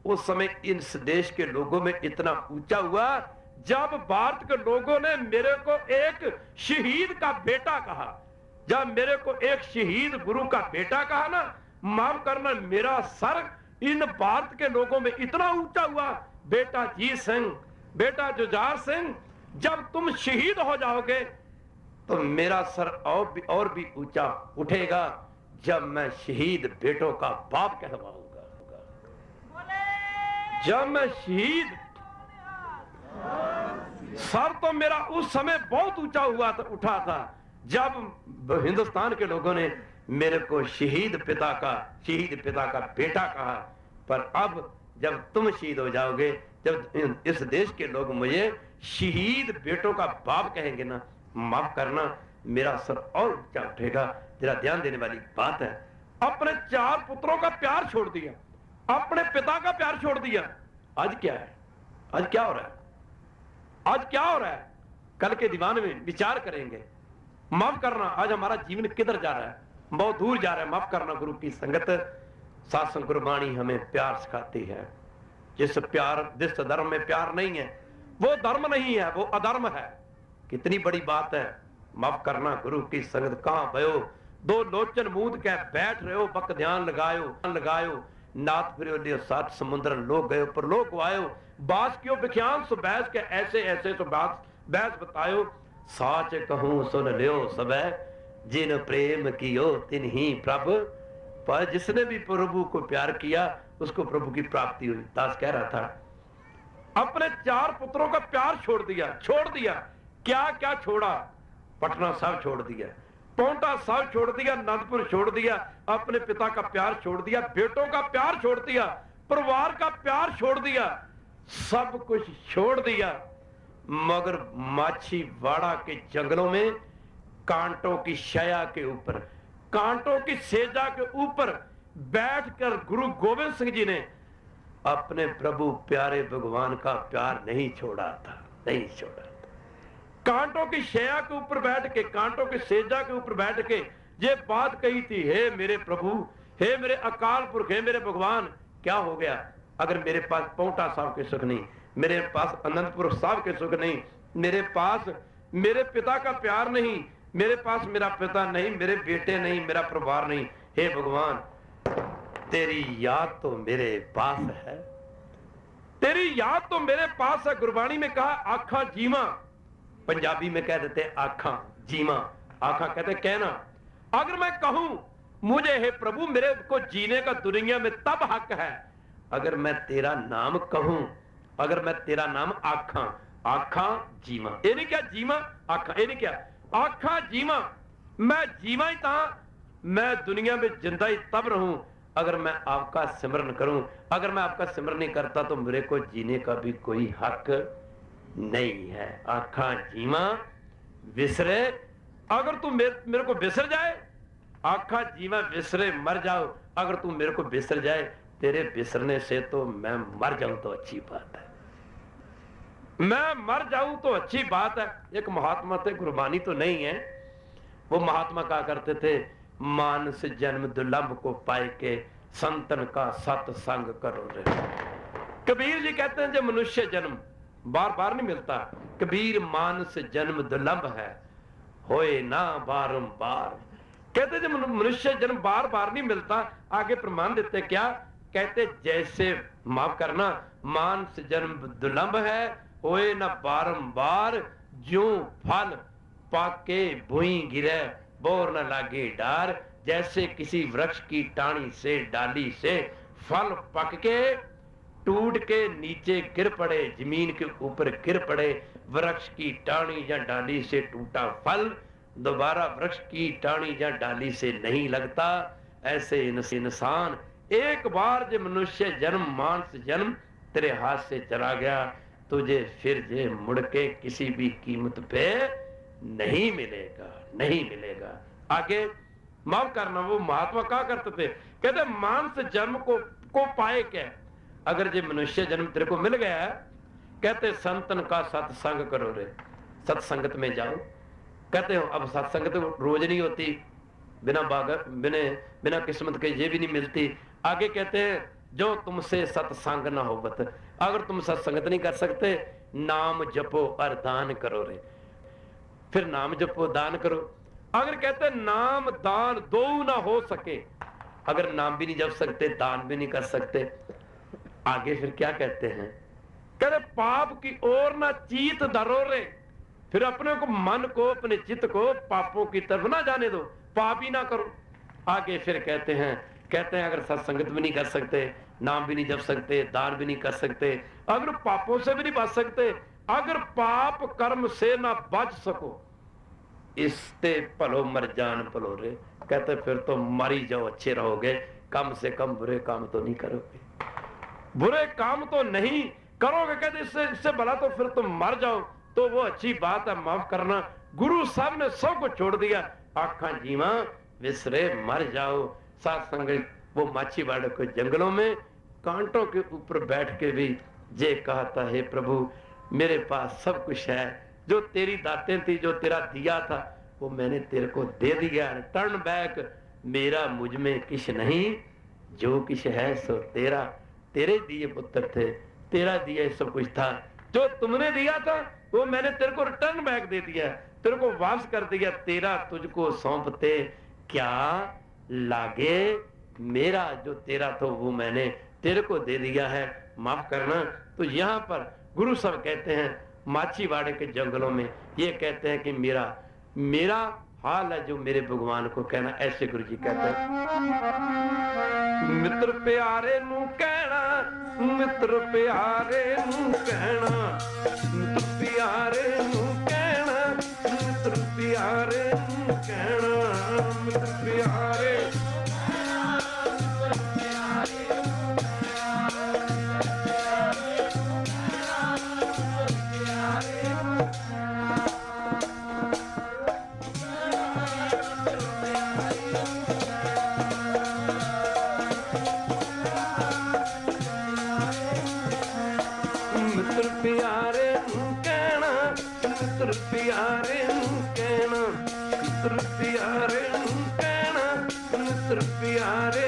उस समय इस देश के लोगों में इतना ऊंचा हुआ, जब भारत के लोगों ने मेरे को एक शहीद का बेटा कहा, जब मेरे को एक शहीद गुरु का बेटा कहा ना, माफ करना मेरा सर इन भारत के लोगों में इतना ऊंचा हुआ। बेटा जी सिंह, बेटा जुझार सिंह, जब तुम शहीद हो जाओगे तो मेरा सर और भी ऊंचा उठेगा, जब मैं शहीद बेटों का बाप कहलाऊंगा। जब मैं शहीद, सर तो मेरा उस समय बहुत ऊंचा हुआ था, उठा था, जब हिंदुस्तान के लोगों ने मेरे को शहीद पिता का बेटा कहा। पर अब जब तुम शहीद हो जाओगे, जब इस देश के लोग मुझे शहीद बेटों का बाप कहेंगे ना, माफ करना मेरा सर और ऊंचा उठेगा। जरा ध्यान देने वाली बात है, अपने 4 पुत्रों का प्यार छोड़ दिया, अपने पिता का प्यार छोड़ दिया। आज क्या है, आज क्या हो रहा है, आज क्या हो रहा है? कल के दीवान में विचार करेंगे। माफ करना, आज हमारा जीवन किधर जा रहा है, बहुत दूर जा रहा है। माफ करना, गुरु की संगत, शासन गुरबाणी हमें प्यार सिखाती है। जिस धर्म में प्यार नहीं है वो धर्म नहीं है, वो अधर्म है। कितनी बड़ी बात है। माफ करना गुरु की संगत कहां भयो, दो लोचन मूद के बैठ रहे हो, बक ध्यान लगायो नाथ फिर लियो सात समुद्र लोग गयो पर लोग आयो, बास क्यों विख्यान सो बैस के ऐसे ऐसे तो बात बैस बतायो, साच कहूं सुन लियो सबे, जिन प्रेम कियो तिन ही प्रभु। पर जिसने भी प्रभु को प्यार किया उसको प्रभु की प्राप्ति हुई। दास कह रहा था अपने 4 पुत्रों का प्यार छोड़ दिया। क्या क्या छोड़ा? पटना साहब छोड़ दिया, पौंटा साहब छोड़ दिया, आनंदपुर छोड़ दिया, अपने पिता का प्यार छोड़ दिया, बेटों का प्यार छोड़ दिया, परिवार का प्यार छोड़ दिया, सब कुछ छोड़ दिया। मगर माछीवाड़ा के जंगलों में कांटों की शया के ऊपर, कांटों की सेजा के ऊपर बैठकर गुरु गोविंद सिंह जी ने अपने प्रभु प्यारे भगवान का प्यार नहीं छोड़ा था। कांटों की शया के ऊपर बैठ के, कांटों की सेजा के ऊपर बैठ के ये बात कही थी, हे मेरे प्रभु, हे मेरे अकाल पुरख, हे मेरे भगवान, क्या हो गया अगर मेरे पास पौंटा साहब के सुख नहीं, मेरे पास अनंतपुर साहब के सुख नहीं, मेरे पास मेरे पिता का प्यार नहीं, मेरे पास मेरा पिता नहीं, मेरे बेटे नहीं, मेरा परिवार नहीं, हे भगवान तेरी याद तो मेरे पास है, तेरी याद तो मेरे पास है। गुरबाणी में कहा आखा जीवा, पंजाबी में कह देते आखा जीवा, आखा कहते कहना। अगर मैं कहूं मुझे हे प्रभु मेरे को जीने का दुनिया में तब हक है अगर मैं तेरा नाम कहूं, अगर मैं तेरा नाम आखा, आखा जीवा, ये नहीं क्या जीवा आखा, ये नहीं क्या आखा जीवा, मैं जीवा ही था, मैं दुनिया में जिंदा ही तब रहूं अगर मैं आपका सिमरन करूं। अगर मैं आपका सिमरन नहीं करता तो मेरे को जीने का भी कोई हक नहीं है। आखा जीवा विसरे, अगर तू मेरे को बिसर जाए, आखा जीवा विसरे मर जाओ, अगर तू मेरे को बिसर जाए, तेरे बिसरने से तो मैं मर जाऊं तो अच्छी बात है, मैं मर जाऊं तो अच्छी बात है। एक महात्मा थे, गुरबानी तो नहीं है, वो महात्मा कहा करते थे मानस जन्म दुर्लभ को पाए के संतन का सत्संग करो रे। कबीर जी कहते हैं जो मनुष्य जन्म बार बार नहीं मिलता, कबीर मानस जन्म दुर्लभ है होए ना बारंबार। कहते जब मनुष्य जन्म बार बार नहीं मिलता, आगे प्रमाण देते क्या कहते, जैसे माफ करना मानस जन्म दुर्लभ है होए ना बारंबार, ज्यों फल पाके भुई गिरे बोर न लागे डार। जैसे किसी वृक्ष की टाणी से डाली से फल पक के टूट के नीचे गिर पड़े, जमीन के ऊपर गिर पड़े, वृक्ष की टाणी या डाली से टूटा फल दोबारा वृक्ष की टाणी या डाली से नहीं लगता। ऐसे इंसान एक बार जो मनुष्य जन्म मानस जन्म तेरे हाथ से चला गया, तुझे फिर जे मुड़ के किसी भी कीमत पे नहीं मिलेगा, नहीं मिलेगा। आगे माफ करना, वो महात्मा क्या करते थे, कहते मानस जन्म को पाए क्या, अगर जे मनुष्य जन्म तेरे को मिल गया है, कहते संतन का सत्संग करो रे, सत्संगत में जाओ। कहते हो अब सत्संग तो रोज नहीं होती, बिना किस्मत के ये भी नहीं मिलती। आगे कहते हैं जो तुमसे सत्संग ना होवत, अगर तुम सत्संगत नहीं कर सकते नाम जपो और दान करो रे, फिर नाम जपो दान करो। अगर कहते नाम दान दो ना हो सके, अगर नाम भी नहीं जप सकते दान भी नहीं कर सकते, आगे फिर क्या कहते हैं, कहते पाप की ओर ना चीत धरो रे, फिर अपने को मन को अपने चित्त को पापों की तरफ ना जाने दो, पाप ही ना करो। आगे फिर कहते हैं अगर सत्संगत भी नहीं कर सकते, नाम भी नहीं जप सकते, दान भी नहीं कर सकते, अगर पापों से भी नहीं बच सकते, अगर पाप कर्म से ना बच सको, इसते भलो मर जान भलो रे। कहते फिर तो मरी जाओ, अच्छे रहोगे, कम से कम बुरे काम तो नहीं करोगे, बुरे काम तो नहीं करोगे। कहते इससे भला तो फिर तुम मर जाओ, तो वो अच्छी बात है। माफ करना गुरु साहब ने सब को छोड़ दिया, आखा जीवा विसरे मर जाओ। साथ संग वो माछीवाड़े के जंगलों में कांटों के ऊपर बैठ के भी जे कहता है प्रभु मेरे पास सब कुछ है, जो तेरी दातें थी, जो तेरा दिया था वो मैंने तेरे को दे दिया, टर्न बैक, मेरा मुझ में किश नहीं, जो किश है सो तेरा, तेरे दिए पुत्र थे, तेरा दिए सब कुछ था, जो तुमने दिया था वो मैंने तेरे को रिटर्न बैक दे दिया, तेरे को वापस कर दिया। तेरा तुझको सौंपते क्या लागे, मेरा जो तेरा तो वो मैंने तेरे को दे दिया है, माफ करना। तो यहाँ पर गुरु सब कहते हैं, माछीवाड़े के जंगलों में ये कहते हैं कि मेरा मेरा हाल है जो मेरे भगवान को कहना। ऐसे गुरु जी कहते हैं, मित्र प्यारे नू कहना, मित्र प्यारे नू कहना, मित्र प्यारे नू कहना, मित्र प्यारे नू कहना, मित्र प्यारे प्यारे कहना, मित्र प्यारे कहना, मित्र प्यारे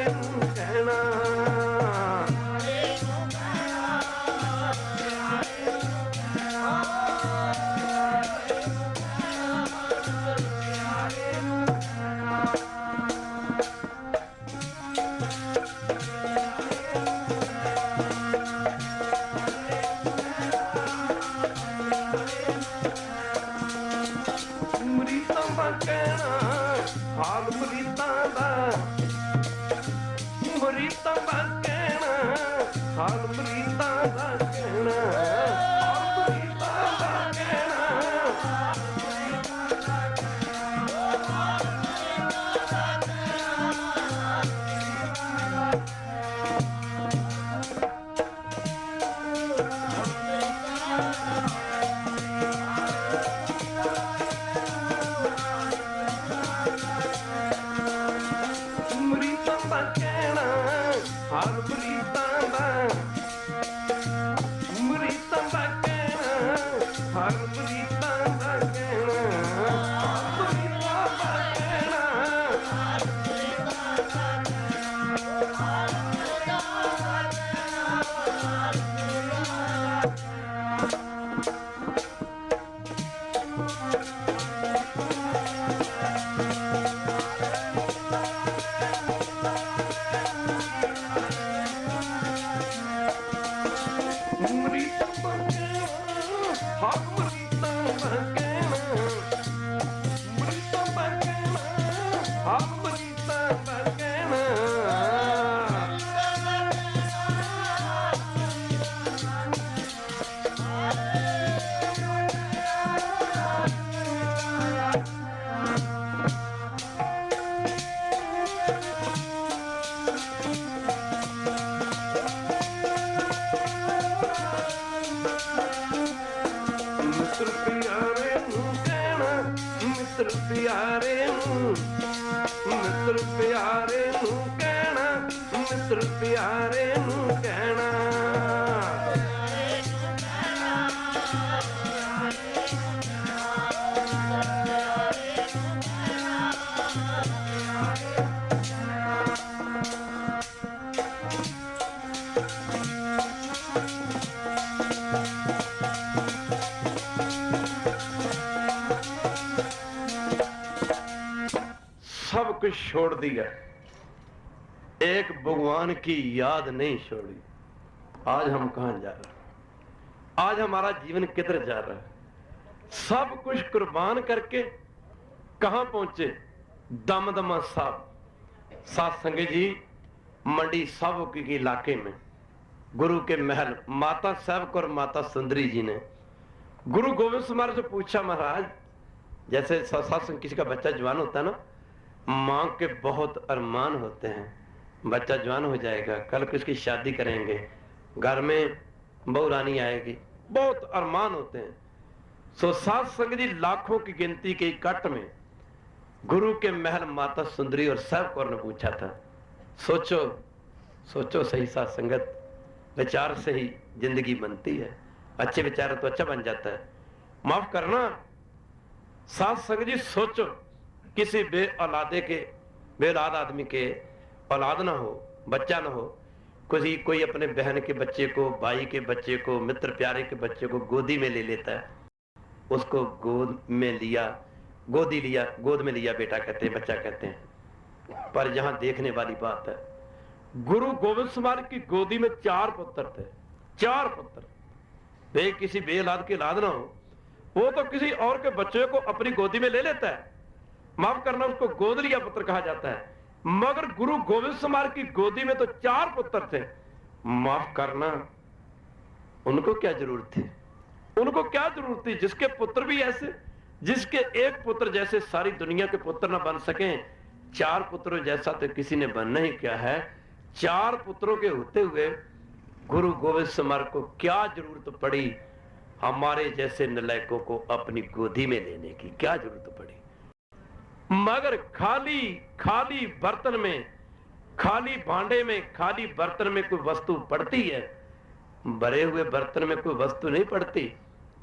कहना। सब कुछ छोड़ दिया, एक भगवान की याद नहीं छोड़ी। आज हम कहां जा रहे हैं, आज हमारा जीवन किधर जा रहा है? सब कुछ कुर्बान करके कहां पहुंचे? दमदमा साहब सात संगत जी मंडी साहब के इलाके में गुरु के महल माता साहब और माता सुंदरी जी ने गुरु गोविंद सिंह महाराज से पूछा, महाराज जैसे सत्संग किसी का बच्चा जवान होता है ना, मां के बहुत अरमान होते हैं, बच्चा जवान हो जाएगा, कल को इसकी शादी करेंगे, घर में बहू रानी आएगी, बहुत अरमान होते हैं। सो सात संगत जी लाखों की गिनती के इकट्ठ में गुरु के महल माता सुंदरी और साहब कौर ने पूछा था। सोचो सोचो सही सात संगत, विचार से ही जिंदगी बनती है, अच्छे विचार तो अच्छा बन जाता है। माफ करना सात संगत जी, सोचो किसी बे औलादे के, बे औलाद आदमी के औलाद ना हो, बच्चा ना हो, कोई अपने बहन के बच्चे को, भाई के बच्चे को, मित्र प्यारे के बच्चे को गोदी में ले लेता है, उसको गोद में लिया, गोद में लिया बेटा कहते हैं, बच्चा कहते हैं। पर यहां देखने वाली बात है, गुरु गोविंद सिंह की गोदी में 4 पुत्र थे, 4 पुत्र। वे किसी बेऔलाद की औलाद ना हो, वो तो किसी और के बच्चे को अपनी गोदी में ले लेता है, माफ करना, उसको गोद लिया पुत्र कहा जाता है। मगर गुरु गोविंद सिंह की गोदी में तो 4 पुत्र थे, माफ करना, उनको क्या जरूरत थी, उनको क्या जरूरत थी, जिसके पुत्र भी ऐसे, जिसके एक पुत्र जैसे सारी दुनिया के पुत्र ना बन सके, 4 पुत्रों जैसा तो किसी ने बनना ही क्या है। 4 पुत्रों के होते हुए गुरु गोविंद सिंह को क्या जरूरत पड़ी हमारे जैसे नलायकों को अपनी गोदी में लेने की, क्या जरूरत पड़ी। मगर खाली बर्तन में, खाली भांडे में, खाली बर्तन में कोई वस्तु पड़ती है, भरे हुए बर्तन में कोई वस्तु नहीं पड़ती।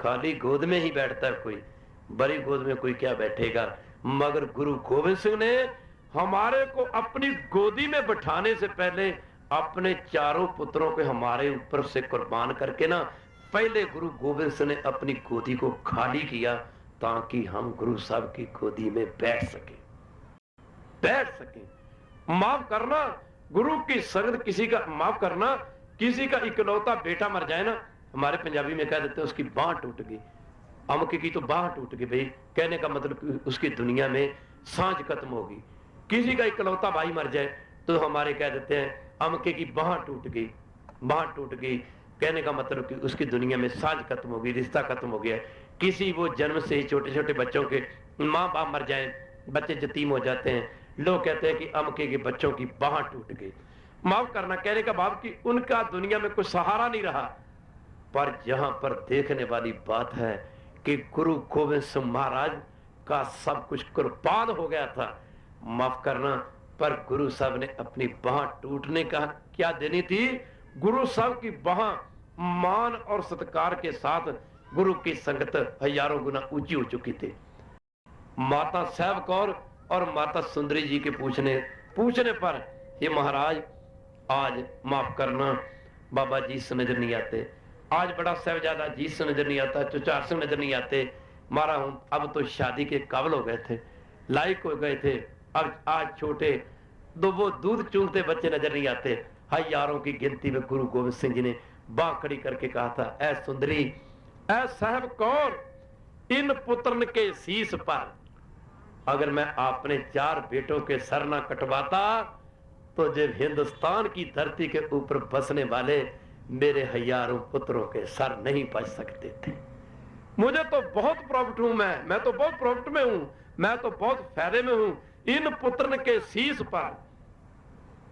खाली गोद में ही बैठता है कोई, बड़ी गोद में कोई क्या बैठेगा। मगर गुरु गोविंद सिंह ने हमारे को अपनी गोदी में बैठाने से पहले अपने 4 पुत्रों को हमारे ऊपर से कुर्बान करके ना, पहले गुरु गोविंद सिंह ने अपनी गोदी को खाली किया ताकि हम गुरु साहब की गोदी में बैठ सके। माफ करना, गुरु की संगत, किसी का माफ करना, किसी का इकलौता बेटा मर जाए ना, हमारे पंजाबी में कह देते हैं उसकी बांह टूट गई, अमुक की तो बांह टूट गई। भाई कहने का मतलब उसकी दुनिया में सांझ खत्म होगी। किसी का इकलौता भाई मर जाए तो हमारे कह देते हैं अमुके की बांह टूट गई, बांह टूट गई, कहने का मतलब कि उसकी दुनिया में सांझ खत्म हो गई, रिश्ता खत्म हो गया। किसी वो जन्म से ही छोटे छोटे बच्चों के माँ बाप मर जाएं, बच्चे यतीम हो जाते हैं, लोग कहते हैं कि अमुके के बच्चों की बांह टूट गई। माफ करना, कहने का भाव कि उनका दुनिया में कोई सहारा नहीं रहा। पर यहां पर देखने वाली बात है कि गुरु गोविंद सिंह महाराज का सब कुछ कुर्बान हो गया था। माफ करना, पर गुरु साहब ने अपनी बांह टूटने का क्या देनी थी। गुरु साहब की बांह मान और सत्कार के साथ गुरु की संगत हजारों गुना ऊंची हो चुकी थी। माता साहब कौर और माता सुंदरी जी के पूछने पर ये महाराज आज माफ करना बाबा जी से नजर नहीं आते, आज बड़ा साहबजादा जी से नजर नहीं आता, चुचार से नजर नहीं आते, मारा हूं अब तो शादी के काबिल हो गए थे, लायक हो गए थे, अब आज छोटे वो दूध चूंगते बच्चे नजर नहीं आते। हजारों की गिनती में गुरु गोविंद सिंह जी ने बांह खड़ी करके कहा था, ऐ सुंदरी, ऐ साहब कौर, इन पुत्रन के शीश पर अगर मैं अपने 4 बेटों के सर ना कटवाता तो जब हिंदुस्तान की धरती के ऊपर बसने वाले मेरे हजारों पुत्रों के सर नहीं बच सकते थे। मुझे तो बहुत प्रॉफिट हूं, मैं तो बहुत प्रॉफिट में हूं, मैं तो बहुत फायदे में हूं। इन पुत्रन के शीश पर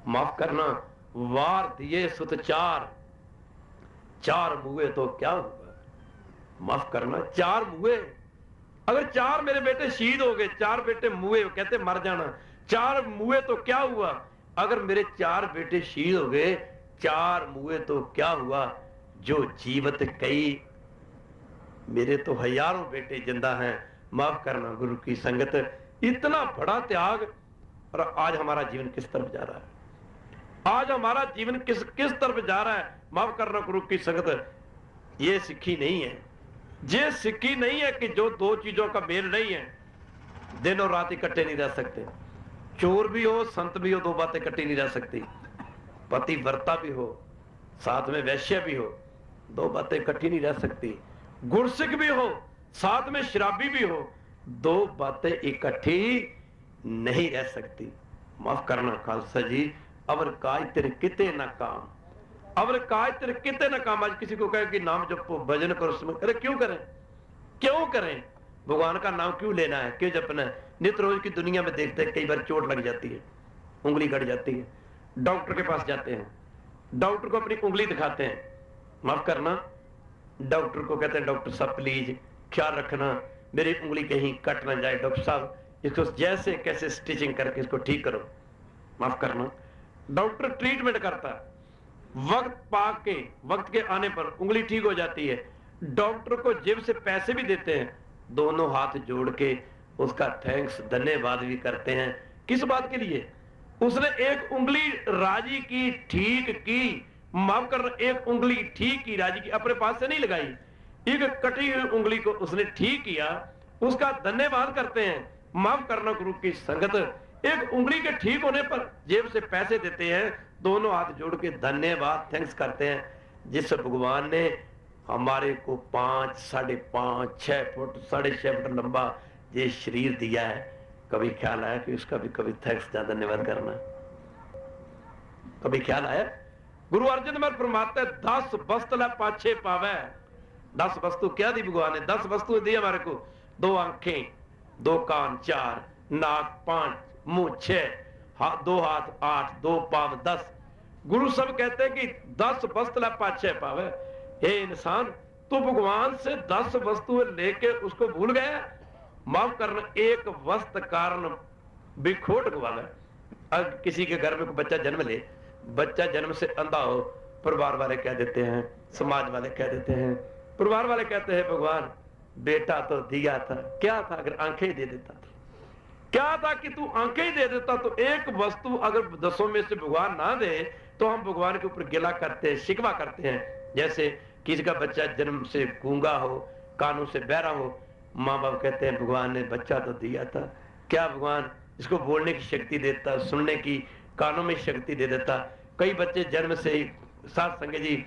माफ करना वार दिए सुत 4 मुए तो क्या हुआ। माफ करना 4 मुए, अगर 4 मेरे बेटे शहीद हो गए, 4 बेटे मुए, कहते मर जाना, 4 मुए तो क्या हुआ। अगर मेरे 4 बेटे शहीद हो गए, 4 मुए तो क्या हुआ। जो जीवित कई, मेरे तो हजारों बेटे जिंदा हैं। माफ करना गुरु की संगत, इतना बड़ा त्याग, और आज हमारा जीवन किस तरफ जा रहा है, आज हमारा जीवन किस तरफ जा रहा है। माफ करना गुरु की संगत, ये सिक्खी नहीं है, ये सिक्खी नहीं है कि जो 2 चीजों का मेल नहीं है, दिन और रात इकट्ठे नहीं रह सकते। चोर भी हो, संत भी हो, 2 बातें इकट्ठी नहीं रह सकती। पतिव्रता भी हो, साथ में वैश्य भी हो, 2 बातें इकट्ठी नहीं रह सकती। गुरसिक भी हो, साथ में शराबी भी हो, 2 बातें इकट्ठी नहीं रह सकती। माफ करना खालसा जी, अवर काज तेरे किते न काम, अवर काज तेरे किते न काम। आज किसी को कहे कि नाम जपो, भजन करो, अरे क्यों करें, क्यों करें, भगवान का नाम क्यों लेना है, क्यों जपना है। नित रोज की दुनिया में देखते हैं कई बार चोट लग जाती है, उंगली कट जाती है, डॉक्टर के पास जाते हैं, डॉक्टर को अपनी उंगली दिखाते हैं। माफ करना, डॉक्टर को कहते हैं डॉक्टर साहब प्लीज ख्याल रखना मेरी उंगली कहीं कट ना जाए, डॉक्टर साहब इसको जैसे कैसे स्टिचिंग करके इसको ठीक करो। माफ करना, डॉक्टर ट्रीटमेंट करता है, वक्त के आने पर उंगली ठीक हो जाती है, डॉक्टर को जेब से पैसे भी देते हैं, दोनों हाथ जोड़ के उसका थैंक्स, धन्यवाद भी करते हैं। किस बात के लिए, उसने एक उंगली राजी की, ठीक की, माफ करना, एक उंगली ठीक की, राजी की, अपने पास से नहीं लगाई, एक कटी हुई उंगली को उसने ठीक किया, उसका धन्यवाद करते हैं। माफ करना गुरु की संगत, एक उंगली के ठीक होने पर जेब से पैसे देते हैं, दोनों हाथ जोड़ के धन्यवाद, थैंक्स करते हैं, जिस भगवान ने हमारे को 5, 5.5, 6 फुट, 6.5 फुट लंबा ये शरीर दिया है। कभी ख्याल आया कि उसका भी कभी थैंक्स या धन्यवाद करना? कभी ख्याल आया? गुरु अर्जन में फरमाते हैं 10 वस्तु ला पाछे पावे। 10 वस्तु क्या दी भगवान ने? 10 वस्तु दी हमारे को। 2 आंखें, 2 कान, 4 नाक, 5 मुंह, 6 2 हाथ, 8 2 पांव, 10। गुरु सब कहते हैं कि 10 वस्तु ला पाछे पावे। हे इंसान, तू भगवान से 10 वस्तुएं लेके उसको भूल गया। माफ करना, एक वस्तु कारण भी खोट गवावे। अब किसी के घर में कोई बच्चा जन्म ले, बच्चा जन्म से अंधा हो, परिवार वाले कह देते हैं, समाज वाले कह देते हैं, परिवार वाले कहते हैं भगवान बेटा तो दिया था, क्या था अगर आंखें ही दे देता था, क्या था कि तू आंखें ही दे देता। तो एक वस्तु अगर 10 में से भगवान ना दे तो हम भगवान के ऊपर गिला करते हैं, शिकवा करते हैं। जैसे किसी का बच्चा जन्म से गूंगा हो, कानों से बहरा हो, माँ बाप कहते हैं भगवान ने बच्चा तो दिया था, क्या भगवान इसको बोलने की शक्ति देता, सुनने की, कानों में शक्ति दे देता। कई बच्चे जन्म से ही साथ संग जी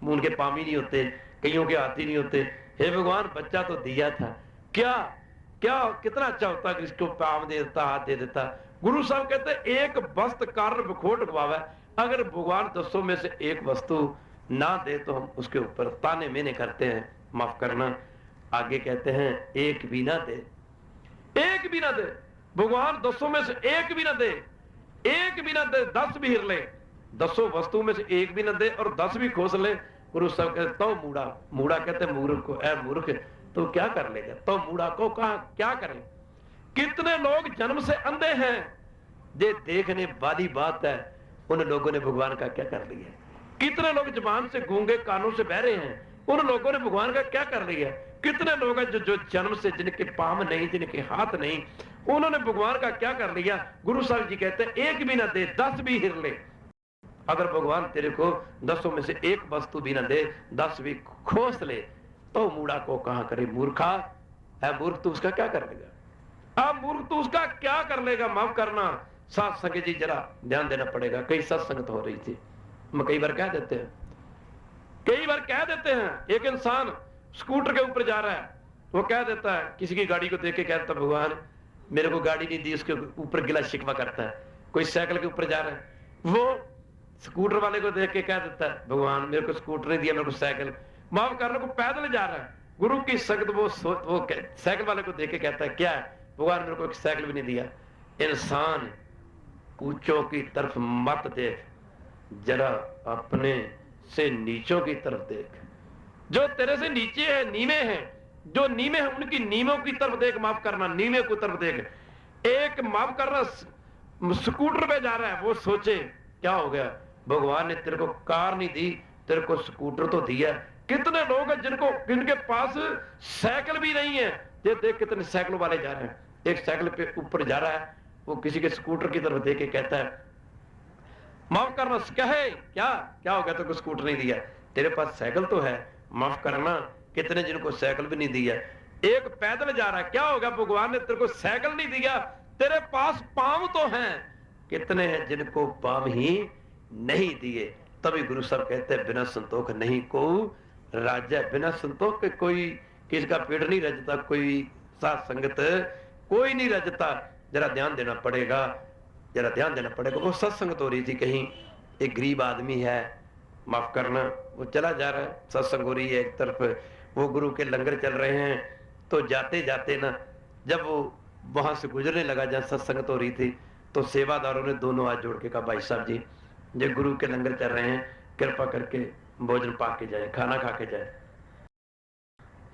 उनके पाम ही नहीं होते, कईयों के हाथ ही नहीं होते। हे भगवान बच्चा तो दिया था, क्या क्या कितना अच्छा होता कि इसको पाम दे देता, हाथ दे देता। गुरु साहब कहते हैं एक वस्तु कारण विखोट गवावे। अगर भगवान 10 में से एक वस्तु ना दे तो हम उसके ऊपर ताने मेने करते हैं। माफ करना, आगे कहते हैं एक भी ना दे, एक भी ना दे। भगवान 10 में से एक भी ना दे, एक भी ना दे, 10 भी हिर ले, 10 वस्तु में से एक भी ना दे और 10 भी खोस ले। गुरु साहब कहते तो मूढ़ा, मूढ़ा कहते मूर्ख को, ऐ मूर्ख तो क्या कर लेगा, तो मूढ़ा को कहा क्या करें। कितने लोग जन्म से अंधे हैं, ये देखने वाली बात है, उन लोगों ने भगवान का क्या कर लिया। कितने लोग जुबान से गूंगे, कानों से बहरे हैं, उन लोगों ने भगवान का क्या कर लिया। कितने लोग हैं जो जन्म से जिनके पाम नहीं, जिनके हाथ नहीं, उन्होंने भगवान का क्या कर लिया। गुरु साहब जी कहते हैं एक भी ना दे, 10 भी हिर ले। अगर भगवान तेरे को 10 में से एक वस्तु भी ना दे, 10 भी खोस ले, तो मूढ़ा को कहा करे मूर्खा, है मूर्ख तू उसका क्या कर लेगा। अब मूर्ख तू उसका क्या कर लेगा। माफ करना, सत्संग जी जरा ध्यान देना पड़ेगा। कई सत्संगत हो रही थी, हम कई बार कह देते हैं, कई बार कह देते हैं, एक इंसान स्कूटर के ऊपर जा रहा है, वो कह देता है, किसी की गाड़ी को देख के कहता भगवान मेरे को गाड़ी नहीं दी, उसके ऊपर गिला शिकवा करता है। कोई साइकिल के ऊपर जा रहा है, वो स्कूटर वाले को देख के कह देता है भगवान मेरे को स्कूटर नहीं दिया, मेरे को साइकिल। माफ करने को पैदल जा रहा है, गुरु की संगत वो साइकिल वाले को देख के कहता है क्या है भगवान मेरे को एक साइकिल भी नहीं दिया। इंसान ऊंचों की तरफ मत देख, जरा अपने से नीचों की तरफ देख। जो तेरे से नीचे है, नीवे हैं, जो नीवे हैं उनकी नीवों की तरफ देख। माफ करना, नीवे की तरफ देख। एक माफ करना स्कूटर पे जा रहा है, वो सोचे क्या हो गया, भगवान ने तेरे को कार नहीं दी, तेरे को स्कूटर तो दिया। कितने लोग हैं जिनके पास साइकिल भी नहीं है। ये देख कितने साइकिल वाले जा रहे हैं, एक साइकिल पे ऊपर जा रहा है, वो किसी के स्कूटर की तरफ देख के कहता है माफ करना, कहे क्या क्या हो गया, तेरे को स्कूटर नहीं दिया, तेरे पास साइकिल तो है। माफ करना, कितने जिनको साइकिल भी नहीं दिया। एक पैदल जा रहा है, क्या होगा, भगवान ने तेरे को साइकिल नहीं दिया, तेरे पास पांव तो हैं। कितने हैं जिनको पांव ही नहीं दिए। तभी गुरु साहब कहते हैं बिना संतोख नहीं को राज्य। बिना संतोख के कोई किसी का पेट नहीं रजता, कोई साथ संगत कोई नहीं रजता। जरा ध्यान देना पड़ेगा, जरा ध्यान देना पड़ेगा। वो सत्संगत हो रही थी, कहीं एक गरीब आदमी है, माफ करना, वो चला जा रहा है, सत्संग हो रही है एक तरफ, वो गुरु के लंगर चल रहे हैं। तो जाते जाते ना, जब वो वहां से गुजरने लगा जहां सत्संगत हो रही थी, तो सेवादारों ने दोनों हाथ जोड़ के कहा भाई साहब जी, जो गुरु के लंगर चल रहे हैं, कृपा करके भोजन पा के जाए, खाना खा के जाए।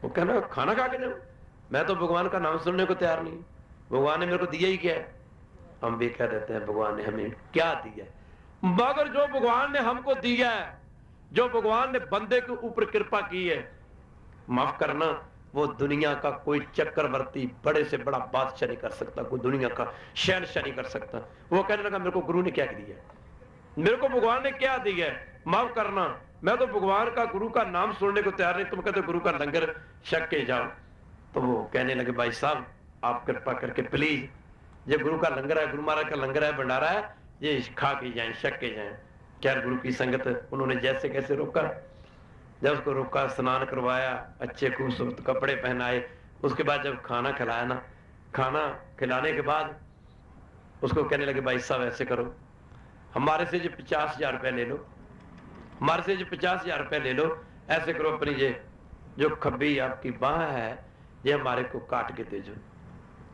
वो कहना खाना खा के जाओ, मैं तो भगवान का नाम सुनने को तैयार नहीं, भगवान ने मेरे को दिया ही क्या है। हम भी कह देते हैं भगवान ने हमें क्या दिया, मगर जो भगवान ने हमको दिया है, जो भगवान ने बंदे के ऊपर कृपा की है, माफ करना, वो दुनिया का कोई चक्रवर्ती बड़े से बड़ा बादशाह नहीं कर सकता, कोई दुनिया का शहनशाह नहीं कर सकता। वो कहने लगा मेरे को गुरु ने क्या दिया, मेरे को भगवान ने क्या दिया है, माफ करना मैं तो भगवान का गुरु का नाम सुनने को तैयार नहीं, तुम कहते गुरु का लंगर छक के जाओ। तो वो कहने लगे भाई साहब आप कृपा करके प्लीज, ये गुरु का लंगर है, गुरु महाराज का लंगर है, भंडारा है, ये खा के जाए, छक के जाए। क्या गुरु की संगत उन्होंने जैसे कैसे रोका, जब उसको रोका, स्नान करवाया, अच्छे खूबसूरत कपड़े पहनाए, उसके बाद जब खाना खिलाया ना, खाना खिलाने के बाद उसको कहने लगे भाई साहब ऐसे करो, हमारे से जो 50,000 रुपए ले लो, हमारे से जो 50,000 रुपए ले लो, ऐसे करो अपनी ये जो खब्बी आपकी बाह है ये हमारे को काट के दे दो।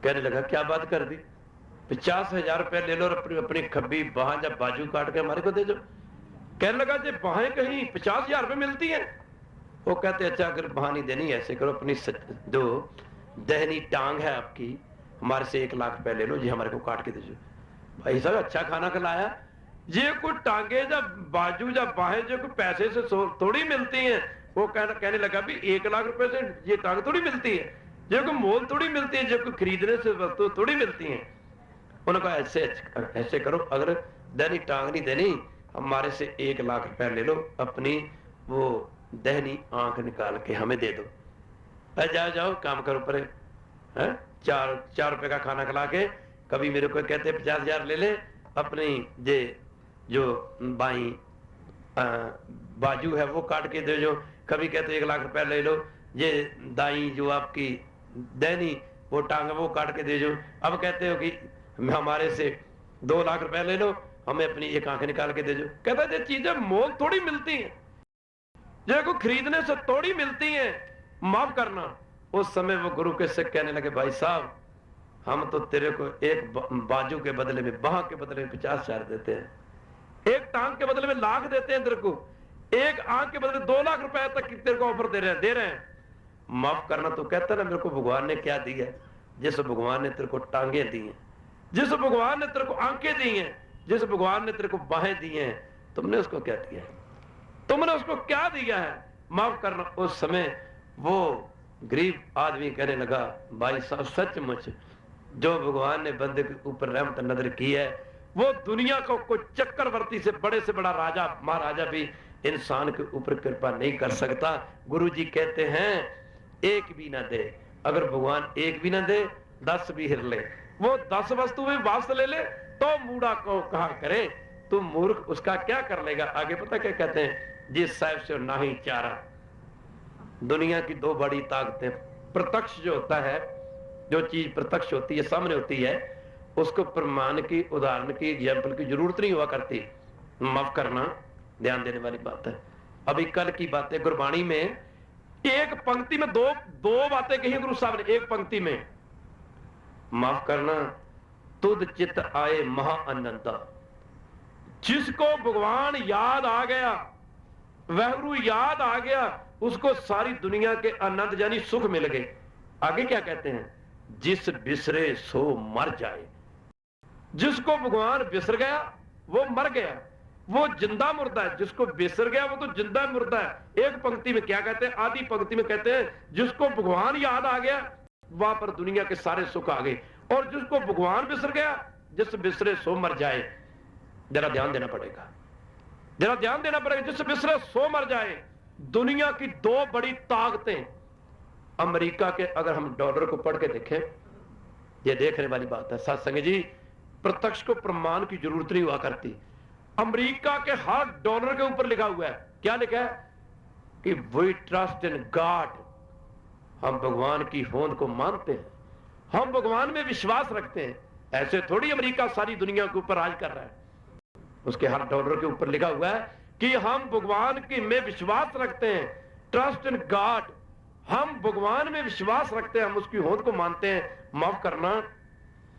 कहने लगा क्या बात कर दी, 50,000 रुपए ले लो और अपनी खब्बी बाह जब बाजू काट के हमारे को दे दो। कहने लगा जी बाहें कहीं 50,000 रुपए मिलती हैं। वो कहते अच्छा अगर बाह नहीं देनी ऐसे करो, अपनी जो दहनी टांग है आपकी हमारे से 1 लाख रुपए ले लो, जी हमारे को काट के दे दो। भाई साहब अच्छा खाना खिलाया, ये कोई टांगे जब बाजू जब बाहें जो कोई पैसे से थोड़ी मिलती हैं। वो कहने लगा भी 1 लाख रुपए से ये टांग थोड़ी मिलती है, जो कोई मोल थोड़ी मिलती है, जो कोई खरीदने से वस्तु थोड़ी मिलती है। उन्होंने कहा ऐसे करो, अगर दहनी टांग नहीं देनी हमारे से 1 लाख रुपए ले लो, अपनी वो दहनी आंख निकाल के हमें दे दो। जाओ जाओ काम करो परे, है 4 रुपए का खाना खिला के, कभी मेरे को कहते 50,000 ले ले, अपनी ये जो बाई बाजू है वो काट के दे, जो कभी कहते 1 लाख रुपए ले लो, ये दाई जो आपकी दहनी वो टांग वो काट के दे जो। अब कहते हो कि हमारे से 2 लाख रुपए ले लो, हमें अपनी 1 आंख निकाल के दे जो। कहता है ये चीजें मोल थोड़ी मिलती हैं, जो को खरीदने से थोड़ी मिलती हैं, माफ करना। उस समय वो गुरु के सिख कहने लगे भाई साहब हम तो तेरे को एक बाजू के बदले में, बाह के बदले में 50,000 देते हैं, एक टांग के बदले में लाख देते हैं तेरे को, एक आंख के बदले 2 लाख रुपए तक तेरे को ऑफर दे रहे हैं। माफ करना तो कहता ना मेरे को भगवान ने क्या दिया, जिस भगवान ने तेरे को टांगे दी हैं, जिस भगवान ने तेरे को आंखें दी हैं, जिस भगवान ने तेरे को बाहें दी हैं, तुमने उसको क्या दिया है, तुमने उसको क्या दिया है। माफ करना उस समय वो गरीब आदमी कहने लगा भाई साहब सचमुच जो भगवान ने बंदे के ऊपर रहमत नजर की है, वो दुनिया को कोई चक्रवर्ती से बड़ा राजा महाराजा भी इंसान के ऊपर कृपा नहीं कर सकता। गुरु जी कहते हैं एक भी ना दे, अगर भगवान एक भी ना दे 10 भी हिर ले, वो 10 वस्तु भी वापस ले ले तो मूढ़ा को कहा करे, तू मूर्ख उसका क्या कर लेगा। आगे पता क्या कहते हैं, जिस साहब से ना ही चारा। दुनिया की 2 बड़ी ताकतें, प्रत्यक्ष जो होता है, जो चीज प्रत्यक्ष होती है सामने होती है, उसको प्रमाण की उदाहरण की एग्जाम्पल की जरूरत नहीं हुआ करती। माफ करना ध्यान देने वाली बात है। अभी कल की बातें गुरबाणी में एक पंक्ति में दो बातें कही गुरु साहब ने, एक पंक्ति में। माफ करना तुद चित आए महा आनंदा, जिसको भगवान याद आ गया, वहरु याद आ गया, उसको सारी दुनिया के आनंद यानी सुख मिल गए। आगे क्या कहते हैं, जिस बिसरे सो मर जाए। जिसको भगवान बिसर गया वो मर गया, वो जिंदा मुर्दा है। जिसको बिसर गया वो तो जिंदा मुर्दा है। एक पंक्ति में क्या कहते हैं, आधी पंक्ति में कहते हैं जिसको भगवान याद आ गया वहां पर दुनिया के सारे सुख आ गए, और जिसको भगवान बिसर गया, जिस बिसरे सो मर जाए। जरा ध्यान देना पड़ेगा, जरा ध्यान देना पड़ेगा, जिस बिसरे सो मर जाए। दुनिया की 2 बड़ी ताकतें, अमेरिका के अगर हम डॉलर को पढ़ के देखें, ये देखने वाली बात है सत्संग जी, प्रत्यक्ष को प्रमाण की जरूरत नहीं हुआ करती। अमेरिका के हर डॉलर के ऊपर लिखा हुआ है, क्या लिखा है कि वी ट्रस्ट इन गॉड, हम भगवान की होंद को मानते हैं, हम भगवान में विश्वास रखते हैं। ऐसे थोड़ी अमेरिका सारी दुनिया के ऊपर राज कर रहा है। उसके हर डॉलर के ऊपर लिखा हुआ है कि हम भगवान की में विश्वास रखते हैं, ट्रस्ट इन गॉड, हम भगवान में विश्वास रखते हैं, हम उसकी होंद को मानते हैं। माफ करना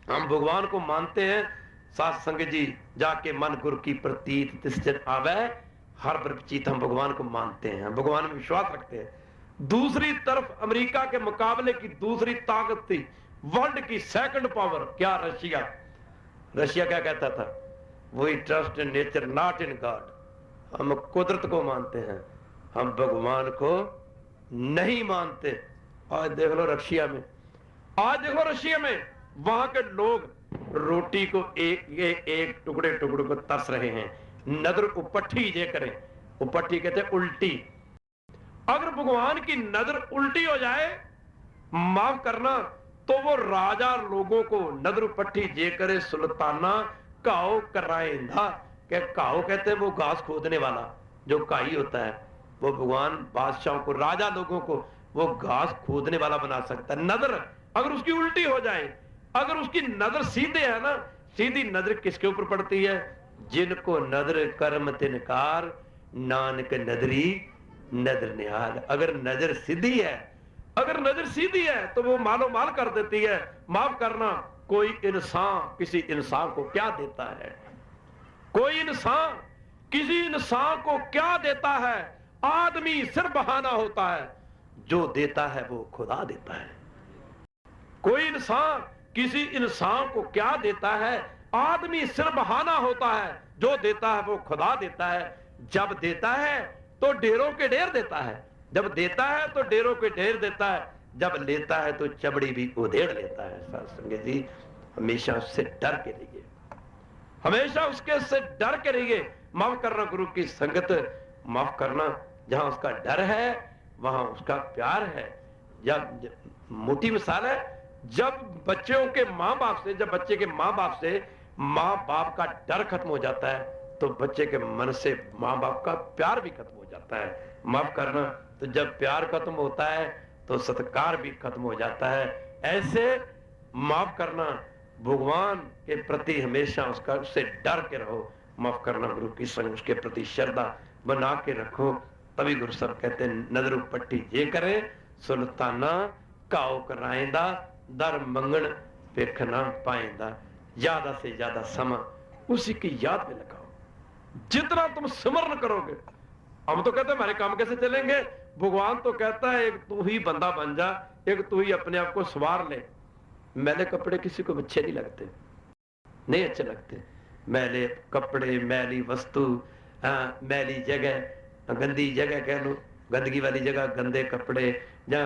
हम भगवान को मानते हैं। साथ संग जी जाके मन गुरु की प्रतीत तिस्जन आवे, हर प्रचीत हम भगवान को मानते हैं, हम भगवान में विश्वास रखते हैं। दूसरी तरफ अमेरिका के मुकाबले की दूसरी ताकत थी वर्ल्ड की सेकंड पावर, क्या रशिया। रशिया क्या कहता था, वही trust in nature not in God, हम कुदरत को मानते हैं, हम भगवान को नहीं मानते। आज देख लो रशिया में, आज देखो रशिया में वहां के लोग रोटी को एक टुकड़े टुकड़े को तरस रहे हैं। नजर उपट्ठी जे करें, उपट्ठी कहते हैं उल्टी। अगर भगवान की नजर उल्टी हो जाए, माफ करना, तो वो राजा लोगों को नजर उपट्ठी जे करे सुल्ताना काओ कराएंदा। क्या काओ कहते हैं वो घास खोदने वाला जो काई होता है, वो भगवान बादशाहों को, राजा लोगों को वो घास खोदने वाला बना सकता है। नजर अगर उसकी उल्टी हो जाए, अगर उसकी नजर सीधे है ना, सीधी नजर किसके ऊपर पड़ती है? जिनको नजर कर्म तिनकार, नानक नदरी नजर निहाल। अगर नजर सीधी है, अगर नजर सीधी है तो वो मालो माल कर देती है। माफ करना, कोई इंसान किसी इंसान को क्या देता है? कोई इंसान किसी इंसान को क्या देता है? आदमी सिर्फ बहाना होता है, जो देता है वो खुदा देता है। कोई इंसान किसी इंसान को क्या देता है? आदमी सिर्फ बहाना होता है, जो देता है वो खुदा देता है। जब देता है तो ढेरों के ढेर देता है, जब देता है तो ढेरों के ढेर देता है, जब लेता है तो चमड़ी भी उधेड़ लेता है। साथ संगत जी, हमेशा उससे डर के रहिए, हमेशा उसके से डर के रहिए। माफ करना, गुरु की संगत, माफ करना, जहां उसका डर है वहां उसका प्यार है। जब मोटी मिसाल है, जब बच्चों के माँ बाप से, जब बच्चे के माँ बाप से माँ बाप का डर खत्म हो जाता है, तो बच्चे के मन से माँ बाप का प्यार भी खत्म हो जाता है। माफ करना, तो जब प्यार खत्म होता है तो सत्कार भी खत्म हो जाता है। ऐसे माफ करना, भगवान के प्रति हमेशा उसका, उससे डर के रहो। माफ करना, गुरु की संग उसके प्रति श्रद्धा बना के रखो। तभी गुरु साहब कहते हैं, नजर पट्टी जे करे सुल्ताना काओ कराएंदा, दर मंगण देखना पाएंदा। ज्यादा से ज्यादा समय उसी की याद में लगाओ। जितना तुम स्मरण करोगे, हम तो कहते हैं हमारे काम कैसे चलेंगे, भगवान तो कहता है एक तू ही बंदा बन जा, एक तू ही अपने आप को सवार ले। मैले कपड़े किसी को अच्छे नहीं लगते, नहीं अच्छे लगते। मैले कपड़े, मैली वस्तु, मैली जगह, गंदी जगह कह लो, गंदगी वाली जगह गंदे कपड़े, या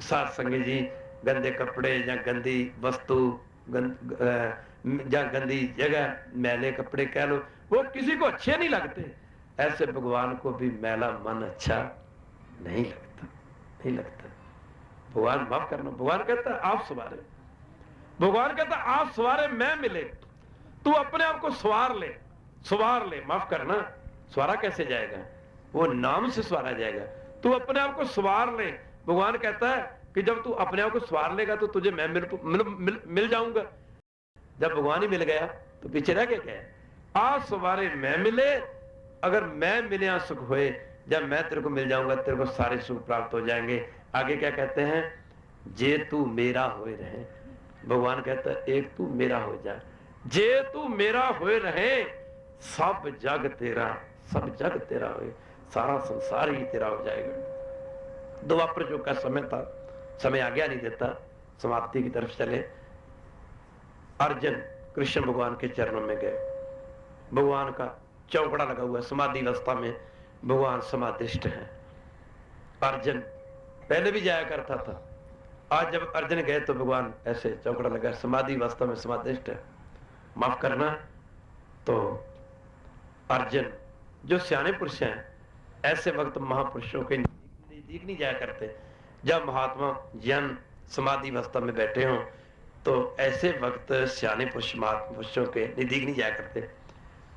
साथ संगी जी गंदे कपड़े या गंदी वस्तु, या गंदी जगह मैले कपड़े कह लो, वो किसी को अच्छे नहीं लगते। ऐसे भगवान को भी मैला मन अच्छा नहीं लगता, नहीं लगता। भगवान माफ करना, भगवान कहता है आप सवारे, भगवान कहता है आप सवारे मैं मिले, तू अपने आप को सवार ले, सवार ले। माफ करना, सवारा कैसे जाएगा? वो नाम से सवारा जाएगा। तू अपने आप को सवार ले। भगवान कहता है कि जब तू अपने आप को सवार लेगा तो तुझे मैं मिल जाऊंगा। जब भगवान ही मिल गया तो पीछे रह गया क्या है? आ सवारे मैं मिले, अगर मैं मिले सुख होए, जब मैं तेरे को मिल जाऊंगा तेरे को सारे सुख प्राप्त हो जाएंगे। आगे क्या कहते हैं? जे तू मेरा होए रहे। भगवान कहता है एक तू मेरा हो जाए, जे तू मेरा होए रहे, सब जग तेरा, सब जग तेरा होए, सारा संसार ही तेरा हो जाएगा। द्वापर युग का समय था, समय आज्ञा नहीं देता, समाप्ति की तरफ चले। अर्जुन कृष्ण भगवान के चरणों में गए। भगवान का चौकड़ा लगा हुआ है, समाधि अवस्था में भगवान समाधिष्ट है। अर्जुन पहले भी जाया करता था, आज जब अर्जुन गए तो भगवान ऐसे चौकड़ा लगा, समाधि अवस्था में समाधिष्ट है। माफ करना, तो अर्जुन जो सियाने पुरुष हैं, ऐसे वक्त महापुरुषों के नजदीक नहीं जाया करते। जब महात्मा जन समाधि अवस्था में बैठे हों तो ऐसे वक्त सियाने पुरुष महापुरुषों के नजदीक नहीं जाया करते।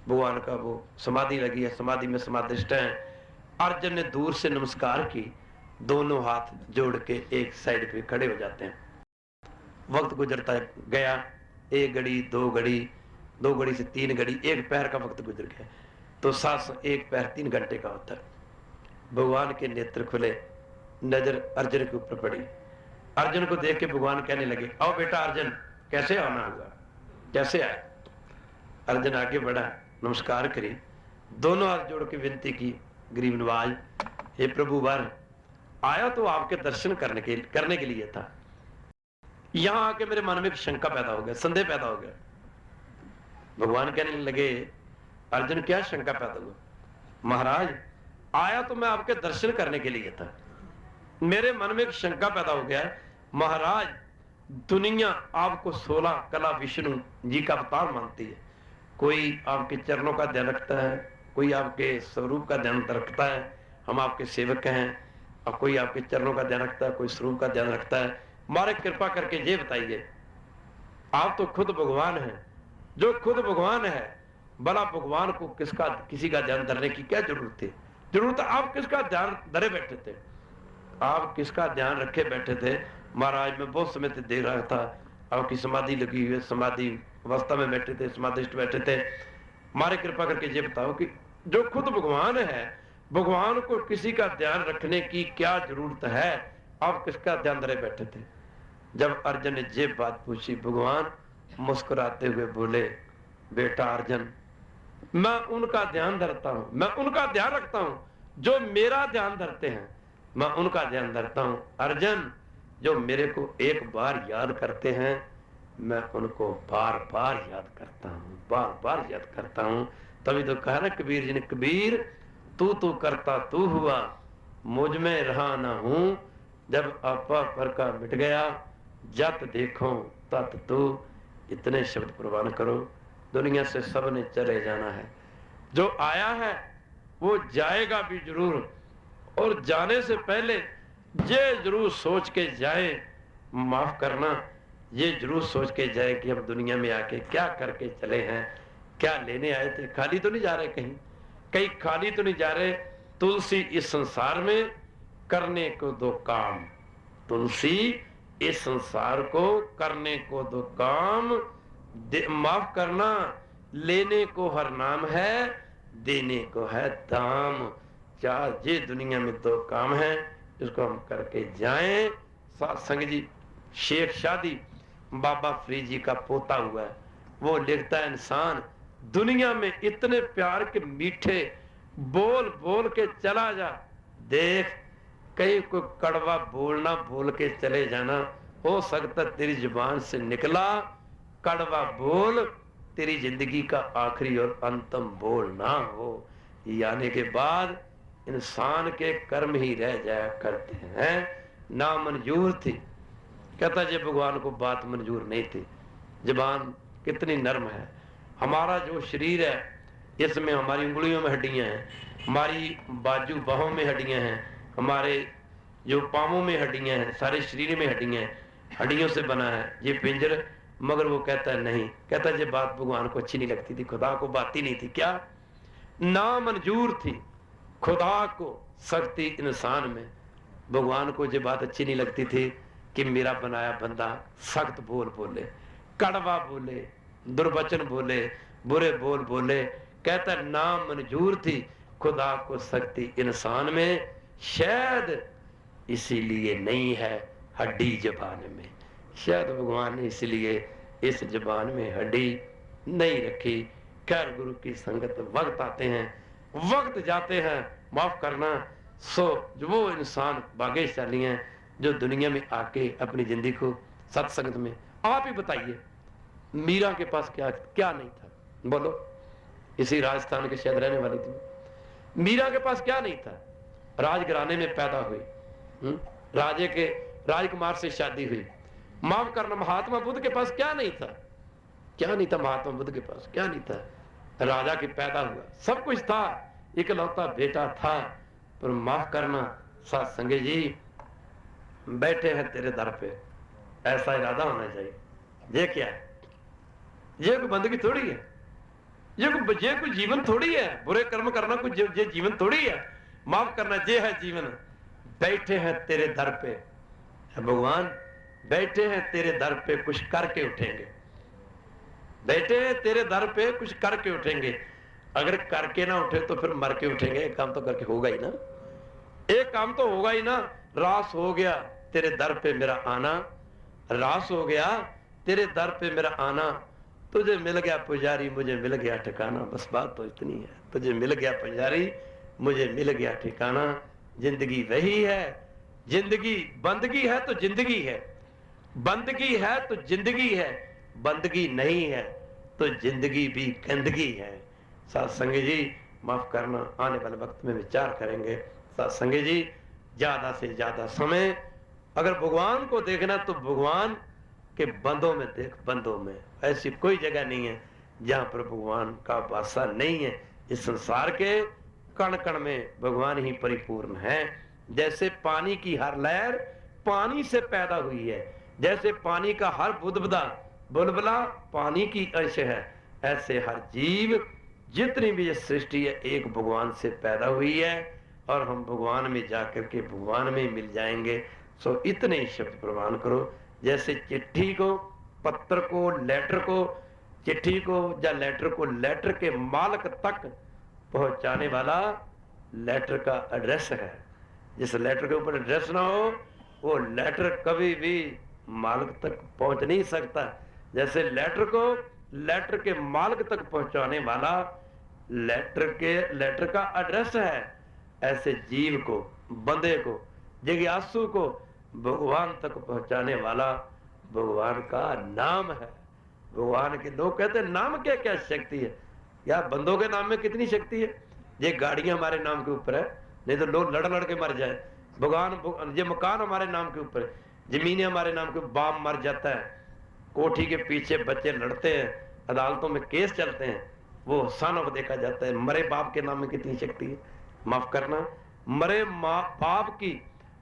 भगवान का वो समाधि लगी है, समाधि में समाधिष्ट हैं। अर्जुन ने दूर से नमस्कार की, दोनों हाथ जोड़ के एक साइड पे खड़े हो जाते हैं। वक्त गुजरता गया, एक घड़ी, दो घड़ी, दो घड़ी से तीन घड़ी, एक पैर का वक्त गुजर गया। तो सात एक पैर 3 घंटे का होता है। भगवान के नेत्र खुले, नजर अर्जुन के ऊपर पड़ी। अर्जुन को देख के भगवान कहने लगे, आओ बेटा अर्जुन, कैसे आना होगा, कैसे आए? अर्जुन आगे बढ़ा, नमस्कार करी, दोनों हाथ जोड़ के विनती की, गरीब नवाज, हे प्रभु वर, आया तो आपके दर्शन करने के लिए था। यहां आके मेरे मन में एक शंका पैदा हो गया, संदेह पैदा हो गया। भगवान कहने लगे, अर्जुन क्या शंका पैदा हुआ? महाराज आया तो मैं आपके दर्शन करने के लिए था, मेरे मन में एक शंका पैदा हो गया, महाराज दुनिया आपको 16 कला विष्णु जी का अवतार मानती है, कोई आपके चरणों का ध्यान रखता है, कोई आपके स्वरूप का ध्यान रखता है, हम आपके सेवक हैं, और कोई आपके चरणों का ध्यान रखता है, कोई स्वरूप का ध्यान रखता है। मारे कृपा करके ये बताइए, आप तो खुद भगवान हैं, जो खुद भगवान है, भला भगवान को किसका किसी का ध्यान धरने की क्या जरूरत थी? जरूरत आप किसका ध्यान धरे बैठे थे? आप किसका ध्यान रखे बैठे थे? महाराज मैं बहुत समय से देख रहा था, आपकी समाधि लगी हुई, समाधि अवस्था में बैठे थे, समाधिष्ट बैठे थे। मारे कृपा करके ये बताओ कि जो खुद भगवान है, भगवान को किसी का ध्यान रखने की क्या जरूरत है? आप किसका ध्यान धरे बैठे थे? जब अर्जुन ने ये बात पूछी, भगवान मुस्कुराते हुए बोले, बेटा अर्जुन, मैं उनका ध्यान धरता हूं, मैं उनका ध्यान रखता हूं जो मेरा ध्यान धरते हैं, मैं उनका ध्यान धरता हूं। अर्जुन, जो मेरे को एक बार याद करते हैं, मैं उनको बार बार याद करता हूं, बार बार याद करता हूं। तभी तो कहा ना कबीर जी ने, कबीर तू तो करता तू हुआ, मुझ में रहा ना हूं, जब आपा पर का मिट गया, जत देखो तत तू। इतने शब्द प्रवान करो, दुनिया से सबने चले जाना है, जो आया है वो जाएगा भी जरूर, और जाने से पहले ये जरूर सोच के जाए, माफ करना, ये जरूर सोच के जाए कि हम दुनिया में आके क्या करके चले हैं, क्या लेने आए थे। खाली तो नहीं जा रहे, कहीं खाली तो नहीं जा रहे। तुलसी इस संसार में करने को दो काम, तुलसी इस संसार को करने को दो काम, माफ करना, लेने को हर नाम है, देने को है दाम। चार ये दुनिया में दो काम है, इसको हम करके जाएं। संग जी, शेख शादी बाबा फरीद जी का पोता हुआ है, वो लिखता है, इंसान दुनिया में इतने प्यार के मीठे बोल बोल के चला जा, देख कहीं कोई कड़वा बोलना बोल के चले जाना, हो सकता तेरी जुबान से निकला कड़वा बोल तेरी जिंदगी का आखिरी और अंतिम बोल ना हो। ये आने के बाद इंसान के कर्म ही रह जाया करते हैं। ना मंजूर थी, कहता जे भगवान को बात मंजूर नहीं थी। जुबान कितनी नर्म है, हमारा जो शरीर है इसमें हमारी उंगलियों में हड्डियां हैं, हमारी बाजू बाहों में हड्डियां हैं, हमारे जो पांवों में हड्डियां हैं, सारे शरीर में हड्डियां हैं, हड्डियों से बना है ये पिंजर। मगर वो कहता है नहीं, कहता ये बात भगवान को अच्छी नहीं लगती थी, खुदा को बात ही नहीं थी। क्या ना मंजूर थी खुदा को सख्ती इंसान में, भगवान को ये बात अच्छी नहीं लगती थी कि मेरा बनाया बंदा सख्त बोल बोले, कड़वा बोले, दुर्वचन बोले, बुरे बोल बोले। कहता ना मंजूर थी खुदा को सख्ती इंसान में, शायद इसीलिए नहीं है हड्डी जबान में, शायद भगवान ने इसलिए इस जबान में हड्डी नहीं रखी। खैर गुरु की संगत, वक्त आते हैं वक्त जाते हैं, माफ करना। सो जो वो इंसान भाग्यशाली हैं जो दुनिया में आके अपनी जिंदगी को सत्संग में। आप ही बताइए, मीरा के पास क्या क्या नहीं था? बोलो, इसी राजस्थान के शायद रहने वाली थी। मीरा के पास क्या नहीं था? राजघराने में पैदा हुई, राजे के राजकुमार से शादी हुई। माफ करना, महात्मा बुद्ध के पास क्या नहीं था? क्या नहीं था महात्मा बुद्ध के पास? क्या नहीं था? राजा के पैदा हुआ, सब कुछ था, इकलौता बेटा था। पर माफ करना सत्संगी जी, बैठे हैं तेरे दर पे, ऐसा इरादा होना चाहिए। ये क्या है? ये कोई बंदगी थोड़ी है, ये कोई जीवन थोड़ी है। बुरे कर्म करना कोई ये जीवन थोड़ी है। माफ करना, ये है जीवन। बैठे हैं तेरे दर पे भगवान, बैठे हैं तेरे दर पे, कुछ करके उठेंगे। बैठे हैं तेरे दर पे, कुछ करके उठेंगे। अगर करके ना उठे तो फिर मर के उठेंगे। एक काम तो करके होगा ही ना, एक काम तो होगा ही ना। रास हो गया तेरे दर पे मेरा आना, रास हो गया तेरे दर पे मेरा आना। तुझे मिल गया पुजारी, मुझे मिल गया ठिकाना। बस बात तो इतनी है, तुझे मिल गया पुजारी, मुझे मिल गया ठिकाना। जिंदगी वही है, जिंदगी बंदगी है तो जिंदगी है, बंदगी है तो जिंदगी है, बंदगी नहीं है तो जिंदगी भी गंदगी है। सत्संगी जी माफ करना, आने वाले वक्त में विचार करेंगे। सत्संगी जी ज्यादा से ज्यादा समय अगर भगवान को देखना तो भगवान के बंदों में देख, बंदों में। ऐसी कोई जगह नहीं है जहां पर भगवान का वासा नहीं है। इस संसार के कण कण में भगवान ही परिपूर्ण है। जैसे पानी की हर लहर पानी से पैदा हुई है, जैसे पानी का हर बुदबुदा बुलबुला पानी की अंश है, ऐसे हर जीव जितनी भी ये सृष्टि है एक भगवान से पैदा हुई है और हम भगवान में जाकर के भगवान में मिल जाएंगे। सो इतने ही शब्द प्रमाण करो। जैसे चिट्ठी को, पत्र को, लेटर को, चिट्ठी को या लेटर को लेटर के मालिक तक पहुंचाने वाला लेटर का एड्रेस है। जिस लेटर के ऊपर एड्रेस ना हो वो लेटर कभी भी मालिक तक पहुंच नहीं सकता। जैसे लेटर को लेटर के मालिक तक पहुंचाने वाला लेटर का एड्रेस है, ऐसे जीव को, बंदे को, जिज्ञासु को भगवान तक पहुंचाने वाला भगवान का नाम है। भगवान के लोग कहते हैं नाम क्या क्या शक्ति है। यार बंदों के नाम में कितनी शक्ति है। ये गाड़ियां हमारे नाम के ऊपर है, नहीं तो लोग लड़ लड़ के मर जाए। भगवान, ये मकान हमारे नाम के ऊपर है, जमीनें हमारे नाम के, बाप मर जाता है, कोठी के पीछे बच्चे लड़ते हैं, अदालतों में केस चलते हैं, वो सानों को देखा जाता है। मरे बाप के नाम में कितनी शक्ति है। माफ करना, मरे बाप की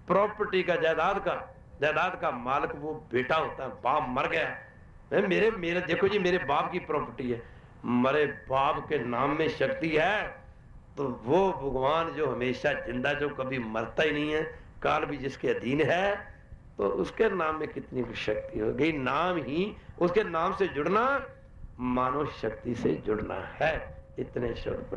प्रॉपर्टी का, जायदाद का मालिक वो बेटा होता है। बाप मर गया, मेरे देखो जी मेरे बाप की प्रॉपर्टी है, मरे बाप के नाम में शक्ति है तो वो भगवान जो हमेशा जिंदा, जो कभी मरता ही नहीं है, काल भी जिसके अधीन है, तो उसके नाम में कितनी शक्ति हो गई। नाम ही, उसके नाम से जुड़ना मानव शक्ति से जुड़ना है। इतने शब्द